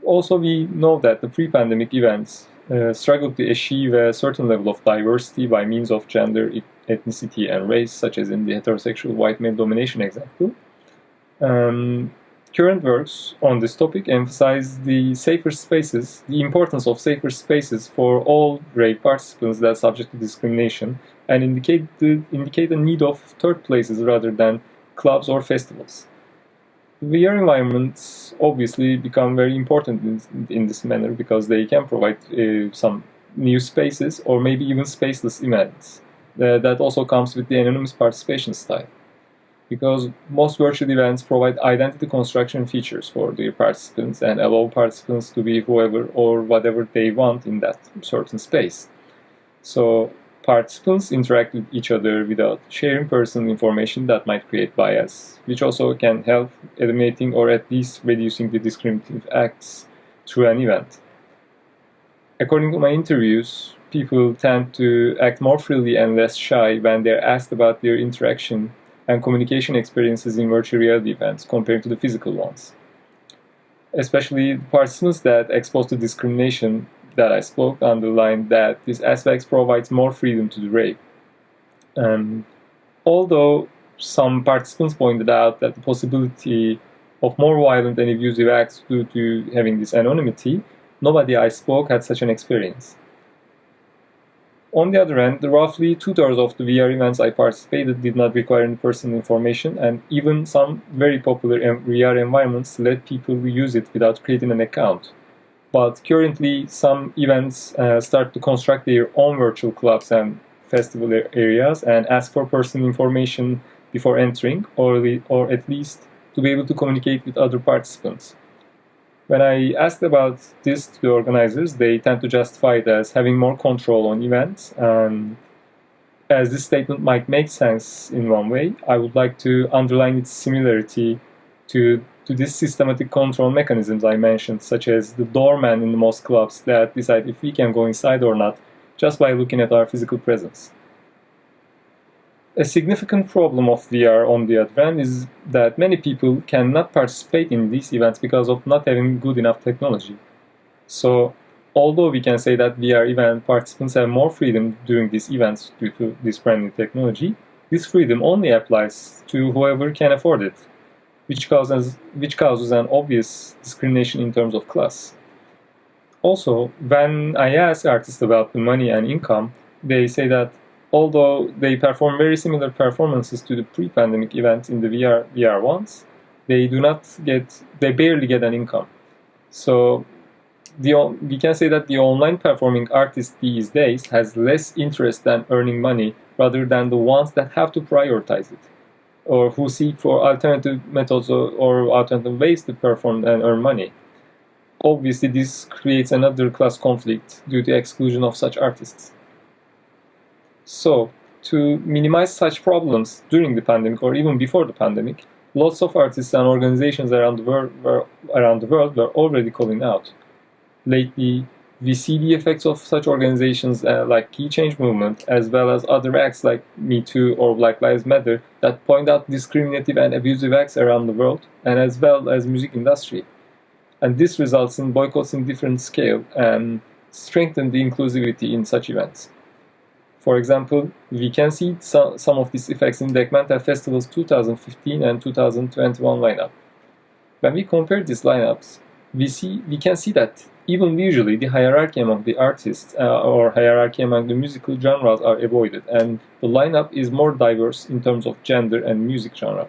Also, we know that the pre-pandemic events struggled to achieve a certain level of diversity by means of gender, ethnicity, and race, such as in the heterosexual white male domination example. current works on this topic emphasize the importance of safer spaces for all rave participants that are subject to discrimination, and indicate the need of third places rather than clubs or festivals. VR environments obviously become very important in this manner because they can provide some new spaces or maybe even spaceless events. That also comes with the anonymous participation style, because most virtual events provide identity construction features for their participants and allow participants to be whoever or whatever they want in that certain space. So participants interact with each other without sharing personal information that might create bias, which also can help eliminating or at least reducing the discriminative acts through an event. According to my interviews, people tend to act more freely and less shy when they're asked about their interaction and communication experiences in virtual reality events compared to the physical ones. Especially participants that exposed to discrimination that I spoke underlined that this aspect provides more freedom to the rave. Although some participants pointed out that the possibility of more violent and abusive acts due to having this anonymity, nobody I spoke had such an experience. On the other hand, roughly 2/3 of the VR events I participated did not require any personal information, and even some very popular VR environments let people use it without creating an account. But currently, some events start to construct their own virtual clubs and festival areas and ask for personal information before entering, or at least to be able to communicate with other participants. When I asked about this to the organizers, they tend to justify it as having more control on events. As this statement might make sense in one way, I would like to underline its similarity to these systematic control mechanisms I mentioned, such as the doorman in most clubs that decide if we can go inside or not just by looking at our physical presence. A significant problem of VR, on the other hand, is that many people cannot participate in these events because of not having good enough technology. So, although we can say that VR event participants have more freedom during these events due to this brand new technology, this freedom only applies to whoever can afford it, which causes an obvious discrimination in terms of class. Also, when I ask artists about the money and income, they say that although they perform very similar performances to the pre-pandemic events in the VR ones, they barely get an income. So we can say that the online performing artist these days has less interest in earning money rather than the ones that have to prioritize it, or who seek for alternative methods or alternative ways to perform and earn money. Obviously, this creates another class conflict due to exclusion of such artists. So, to minimize such problems during the pandemic or even before the pandemic, lots of artists and organizations around the world were already calling out. Lately, we see the effects of such organizations like Key Change Movement, as well as other acts like Me Too or Black Lives Matter that point out discriminative and abusive acts around the world, and as well as music industry. And this results in boycotts in different scale and strengthen the inclusivity in such events. For example, we can see some of these effects in the Mental Festival's 2015 and 2021 lineup. When we compare these lineups, we can see that even visually the hierarchy among the artists or hierarchy among the musical genres are avoided, and the lineup is more diverse in terms of gender and music genre.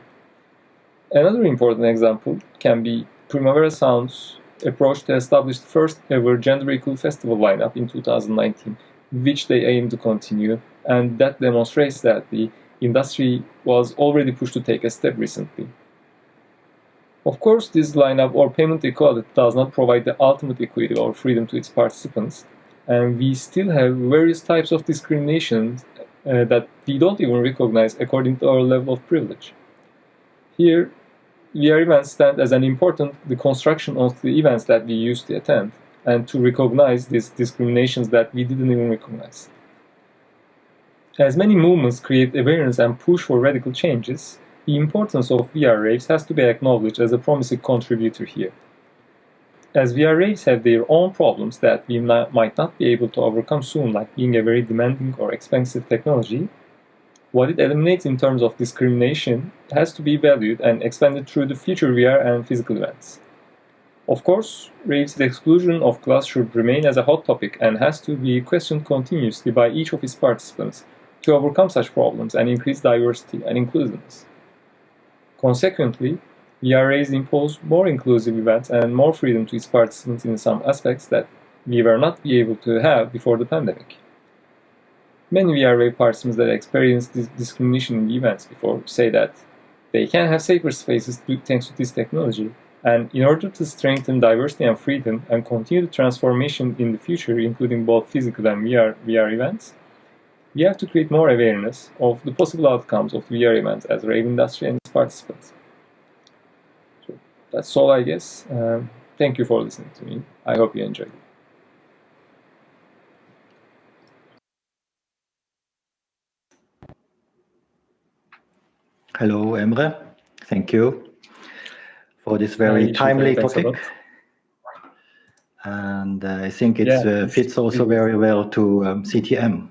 Another important example can be Primavera Sound's approach to establish the first ever gender equal festival lineup in 2019, which they aim to continue, and that demonstrates that the industry was already pushed to take a step recently. Of course, this lineup or payment equality does not provide the ultimate equity or freedom to its participants, and we still have various types of discrimination that we don't even recognize according to our level of privilege. Here, VR events stand as an important deconstruction of the events that we used to attend, and to recognize these discriminations that we didn't even recognize. As many movements create awareness and push for radical changes, the importance of VR raves has to be acknowledged as a promising contributor here. As VR raves have their own problems that we might not be able to overcome soon, like being a very demanding or expensive technology, What it eliminates in terms of discrimination has to be valued and expanded through the future VR and physical events. Of course, raves' exclusion of class should remain as a hot topic and has to be questioned continuously by each of its participants to overcome such problems and increase diversity and inclusiveness. Consequently, VR raves impose more inclusive events and more freedom to its participants in some aspects that we were not able to have before the pandemic. Many VR rave participants that experienced this discrimination in events before say that they can have safer spaces thanks to this technology. And in order to strengthen diversity and freedom and continue the transformation in the future, including both physical and VR events, we have to create more awareness of the possible outcomes of VR events as rave industry and its participants. So that's all, I guess. Thank you for listening to me. I hope you enjoyed it. Hello, Emre. Thank you for this very timely topic. And I think it fits also very well to CTM.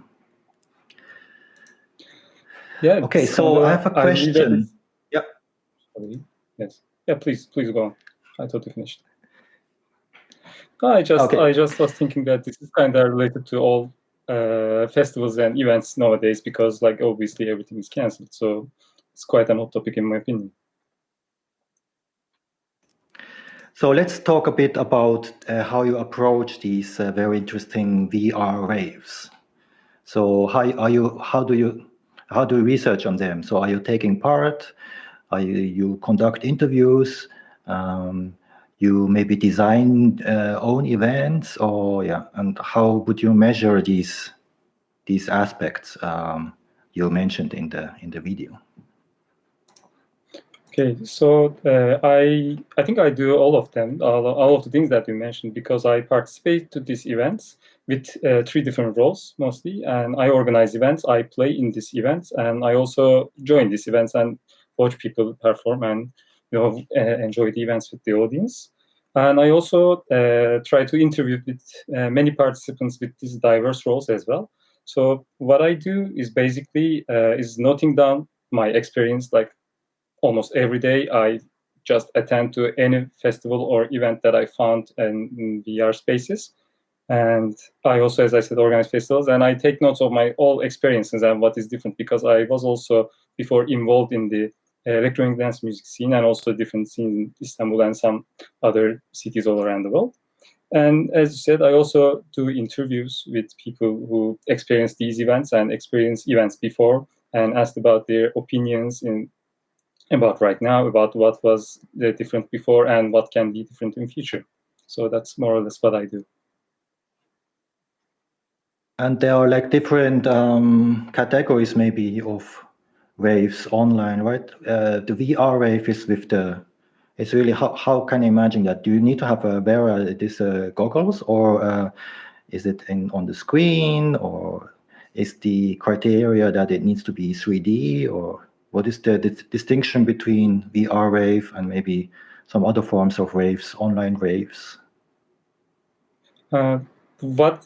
Yeah. Okay, so I have a question. Yeah. Yes. Yeah, please go on. I thought you finished. I just was thinking that this is kind of related to all festivals and events nowadays because, like, obviously everything is cancelled. So it's quite an hot topic in my opinion. So let's talk a bit about how you approach these very interesting VR raves. So how do you research on them? So are you taking part? You conduct interviews? You maybe design own events, or and how would you measure these aspects you mentioned in the video? Okay, so I think I do all of them, all of the things that you mentioned, because I participate to these events with 3 different roles mostly, and I organize events, I play in these events, and I also join these events and watch people perform and enjoy the events with the audience. And I also try to interview with many participants with these diverse roles as well. So what I do is basically is noting down my experience, like almost every day. I just attend to any festival or event that I found in VR spaces. And I also, as I said, organize festivals, and I take notes of my all experiences and what is different, because I was also before involved in the electronic dance music scene and also different scenes in Istanbul and some other cities all around the world. And as you said, I also do interviews with people who experience these events and experience events before, and asked about their opinions about right now, about what was different before and what can be different in future. So that's more or less what I do. And there are like different categories maybe of waves online, right? The VR wave is with it's really, how can you imagine that? Do you need to have wear these goggles, or is it on the screen, or is the criteria that it needs to be 3D, or what is the distinction between VR wave and maybe some other forms of waves, online waves? What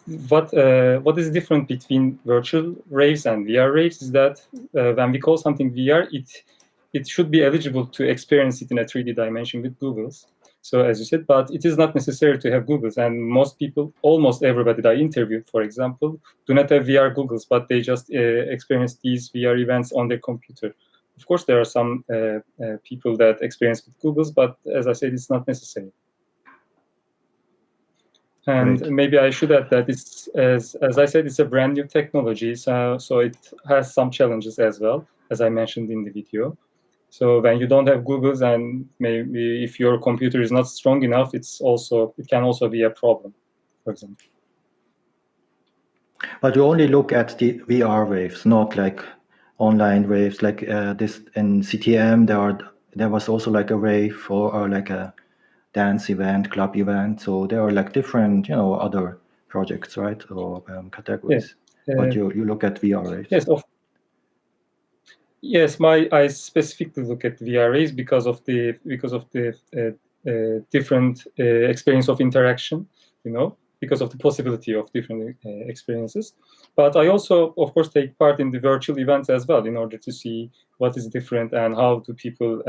is different between virtual raves and VR raves is that when we call something VR, it should be eligible to experience it in a 3D dimension with goggles. So as you said, but it is not necessary to have goggles. And most people, almost everybody that I interviewed, for example, do not have VR goggles, but they just experience these VR events on their computer. Of course, there are some people that experience with goggles, but as I said, it's not necessary. And Great. Maybe I should add that it's, as I said, it's a brand new technology, so it has some challenges as well, as I mentioned in the video. So when you don't have goggles, and maybe if your computer is not strong enough, it can also be a problem, for example. But you only look at the VR waves, not like online waves. Like this in CTM, there was also like a wave or like a dance event, club event. So there are like different, other projects, right, or categories. Yes. But you look at VR waves. Yes, I specifically look at VR raves because of the different experience of interaction. because of the possibility of different experiences. But I also, of course, take part in the virtual events as well in order to see what is different and how do people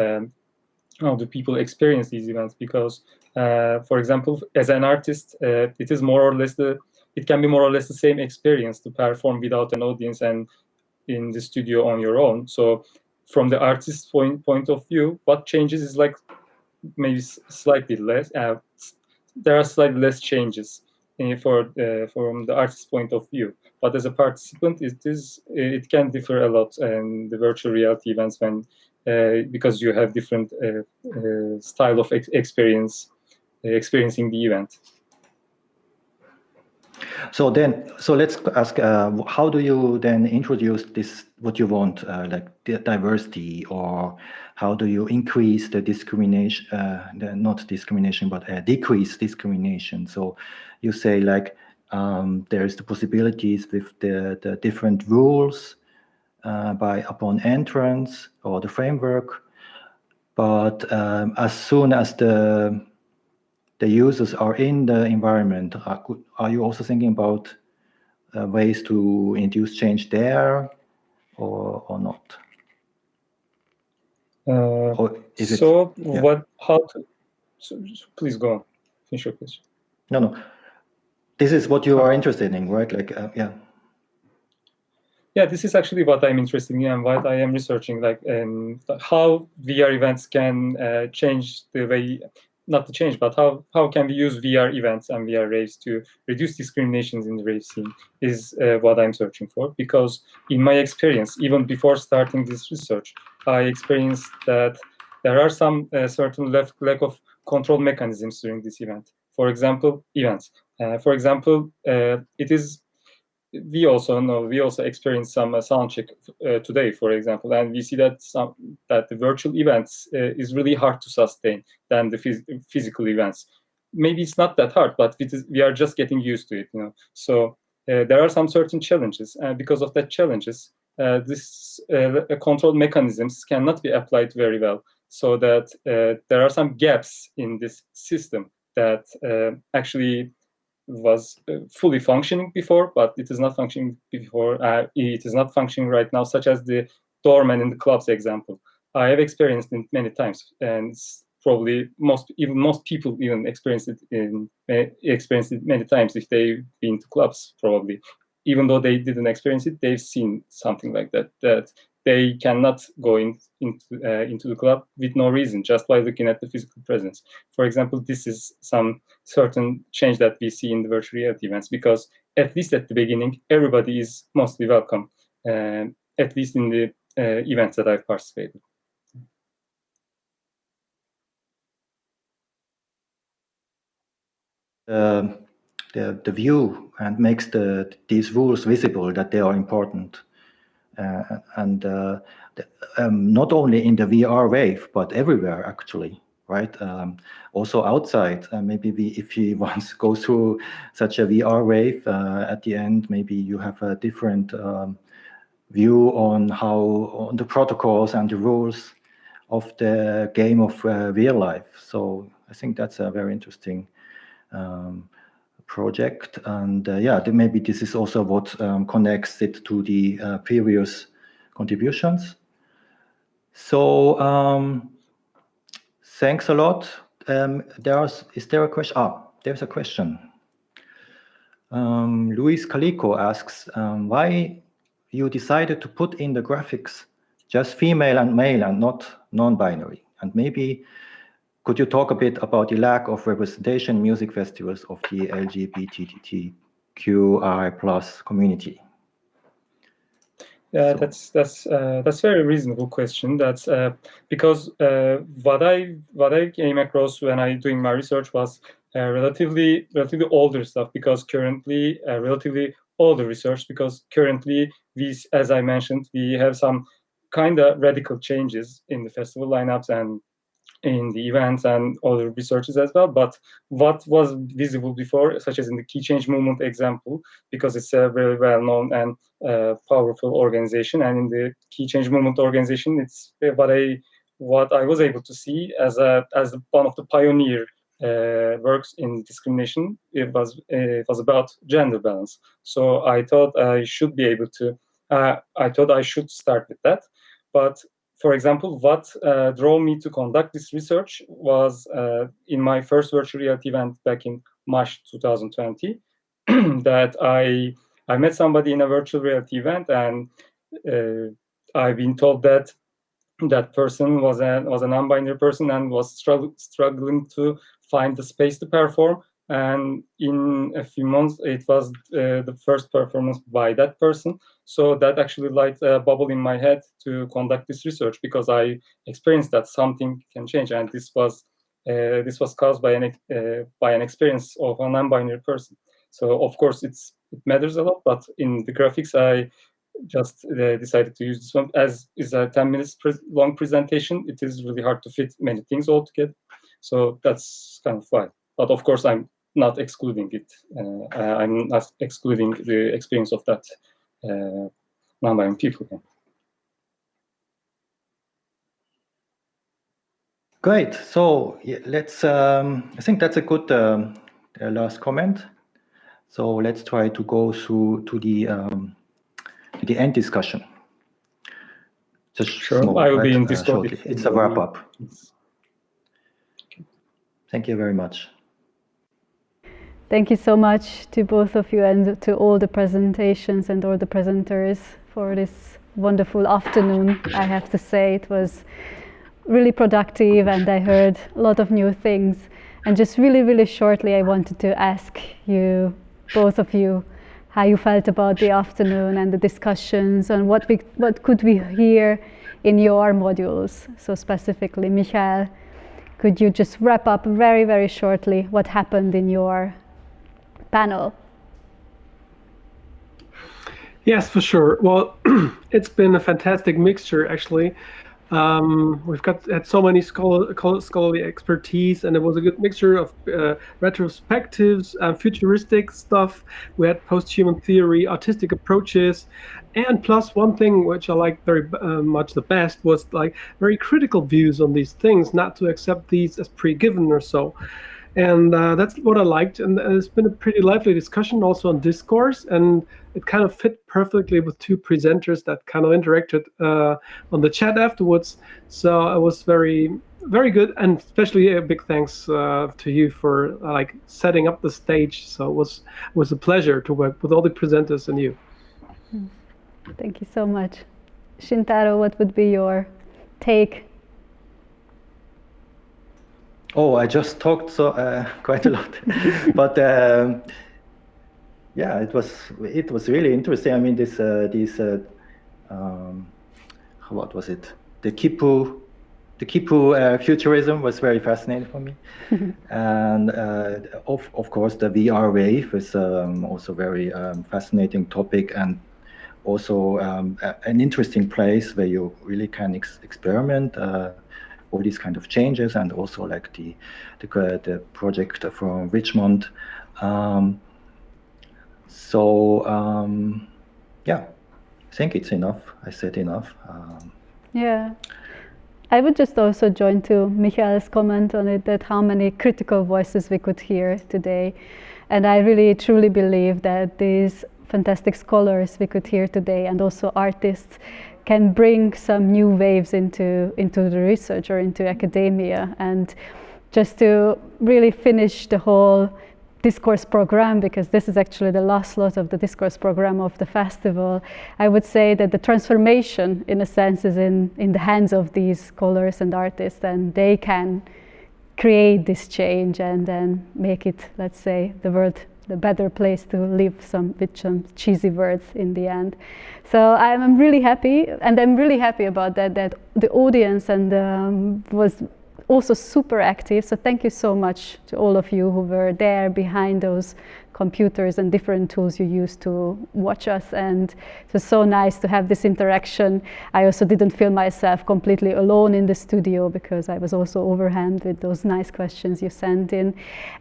experience these events. Because, for example, as an artist, it is more or less it can be more or less the same experience to perform without an audience and in the studio on your own. So from the artist's point of view, what changes is like maybe slightly less. There are slightly less changes from the artist's point of view. But as a participant, it can differ a lot in the virtual reality events when because you have different style of experiencing the event. So let's ask, how do you then introduce this, what you want, like the diversity, or how do you increase the discrimination, not discrimination, but decrease discrimination? So you say like there's the possibilities with the different rules upon entrance or the framework, but as soon as the users are in the environment, are you also thinking about ways to induce change there, or not? Please go on. Finish your question. No. This is what you are interested in, right? Like, yeah. Yeah, this is actually what I'm interested in and what I am researching, like how VR events can change the way, not to change, but how can we use VR events and VR raves to reduce discriminations in the rave scene is what I'm searching for. Because in my experience, even before starting this research, I experienced that there are some certain lack of control mechanisms during this event. For example, events. We also experienced some sound check today, for example, and we see that the virtual events is really hard to sustain than the physical events. Maybe it's not that hard, but we are just getting used to it, So there are some certain challenges, and because of that challenges, this control mechanisms cannot be applied very well. So that there are some gaps in this system that actually was fully functioning before, but it is not functioning before. It is not functioning right now, such as the doorman in the clubs example. I have experienced it many times, and probably most people even experience it many times if they've been to clubs. Probably, even though they didn't experience it, they've seen something like that. That they cannot go into the club with no reason, just by looking at the physical presence. For example, this is some certain change that we see in the virtual reality events, because at least at the beginning, everybody is mostly welcome, at least in the events that I've participated. The view and makes these rules visible, that they are important. And not only in the VR wave, but everywhere actually, right? Also outside, maybe if you once go through such a VR wave, at the end, maybe you have a different view on the protocols and the rules of the game of real life. So I think that's a very interesting project, and maybe this is also what connects it to the previous contributions. So thanks a lot. Is there a question? There's a question. Luis Calico asks why you decided to put in the graphics just female and male and not non-binary, and maybe could you talk a bit about the lack of representation in music festivals of the LGBTQI+ community? Yeah, that's a very reasonable question. That's because what I came across when I doing my research was relatively older stuff. Because currently, relatively older research. Because currently, as I mentioned, we have some kind of radical changes in the festival lineups and in the events and other researches as well. But what was visible before, such as in the Key Change Movement example, because it's a very well-known and powerful organization, and in the Key Change Movement organization, it's what I was able to see as one of the pioneer works in discrimination. It was about gender balance. So I thought I should be able to. I thought I should start with that. But for example, what drove me to conduct this research was in my first virtual reality event back in March 2020, that I met somebody in a virtual reality event, and I've been told that that person was a non-binary person and was struggling to find the space to perform. And in a few months, it was the first performance by that person. So that actually lighted a bubble in my head to conduct this research, because I experienced that something can change, and this was caused by an experience of a non-binary person. So of course it matters a lot, but in the graphics I just decided to use this one. As is a 10 minutes long presentation, it is really hard to fit many things all together. So that's kind of why. But of course, I'm not excluding it. I'm not excluding the experience of that non-binary people. Great. So let's. I think that's a good last comment. So let's try to go through to the end discussion. Just sure. I will be in Discord. It's a wrap up. Thank you very much. Thank you so much to both of you and to all the presentations and all the presenters for this wonderful afternoon. I have to say it was really productive, and I heard a lot of new things. And just really, really shortly, I wanted to ask you, both of you, how you felt about the afternoon and the discussions, and what could we hear in your modules. So specifically, Michael, could you just wrap up very, very shortly what happened in your panel? Yes, for sure. Well, it's been a fantastic mixture, actually. We've had so many scholarly expertise, and it was a good mixture of retrospectives, futuristic stuff. We had post-human theory, artistic approaches, and plus one thing which I liked very much the best was like very critical views on these things, not to accept these as pre-given or so. And that's what I liked, and it's been a pretty lively discussion also on discourse, and it kind of fit perfectly with two presenters that kind of interacted on the chat afterwards. So it was very, very good, and especially a big thanks to you for like setting up the stage. So it was a pleasure to work with all the presenters and you. Thank you so much. Shintaro, what would be your take? Oh, I just talked so quite a lot, but yeah, it was really interesting. I mean, what was it? The Kippu futurism was very fascinating for me, and of course the VR wave is also very fascinating topic, and also an interesting place where you really can experiment. All these kind of changes, and also like the project from Richmond. Yeah, I think it's enough. I said enough. Yeah, I would just also join to Michael's comment on it, that how many critical voices we could hear today. And I really truly believe that these fantastic scholars we could hear today, and also artists, can bring some new waves into the research or into academia. And just to really finish the whole discourse program, because this is actually the last slot of the discourse program of the festival, I would say that the transformation, in a sense, is in the hands of these scholars and artists, and they can create this change and then make it, let's say, the world the better place to live, with some cheesy words in the end. So I'm really happy, and I'm really happy about that the audience and was also super active. So thank you so much to all of you who were there behind those computers and different tools you use to watch us. And it was so nice to have this interaction. I also didn't feel myself completely alone in the studio, because I was also overwhelmed with those nice questions you sent in.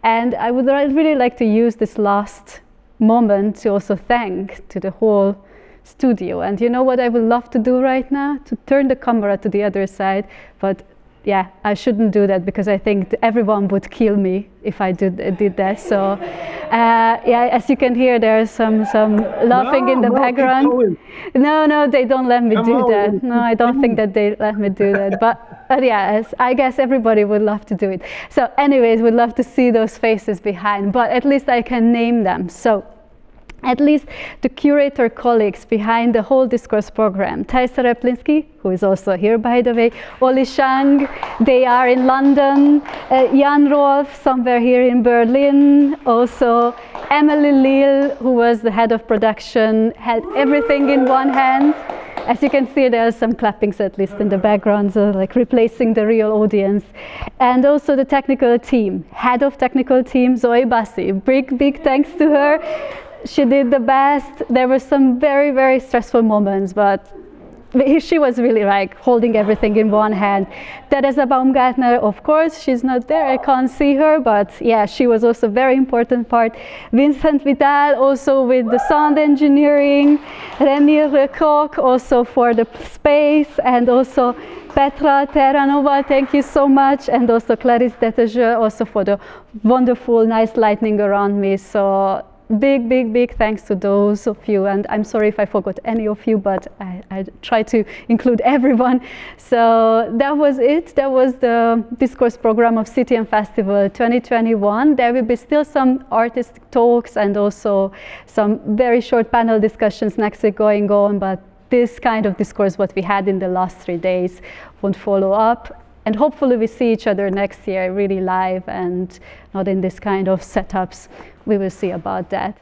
And I would really like to use this last moment to also thank to the whole studio. And you know what I would love to do right now? To turn the camera to the other side, but yeah, I shouldn't do that because I think everyone would kill me if I did that. So, yeah, as you can hear, there's some laughing in the background. No, they don't let me do that. No, I don't think that they let me do that. But yeah, I guess everybody would love to do it. So, anyways, would love to see those faces behind. But at least I can name them. So, at least the curator colleagues behind the whole discourse program, Thijs Replinski, who is also here by the way, Oli Shang, they are in London, Jan Rolf, somewhere here in Berlin, also Emily Leal, who was the head of production, had everything in one hand. As you can see, there are some clappings at least in the background, so like replacing the real audience. And also the technical team, head of technical team, Zoe Bassi, big thanks to her. She did the best. There were some very, very stressful moments, but she was really like holding everything in one hand. Teresa Baumgartner, of course, she's not there. I can't see her, but yeah, she was also a very important part. Vincent Vidal, also with the sound engineering. Remir Lecoq, also for the space, and also Petra Terranova, thank you so much, and also Clarisse Detageux, also for the wonderful, nice lighting around me. So big thanks to those of you, and I'm sorry if I forgot any of you, but I try to include everyone. So that was it. That was the discourse program of CTM Festival 2021. There will be still some artistic talks and also some very short panel discussions next week going on, but this kind of discourse, what we had in the last 3 days, won't follow up. And hopefully we see each other next year really live and not in this kind of setups. We will see about that.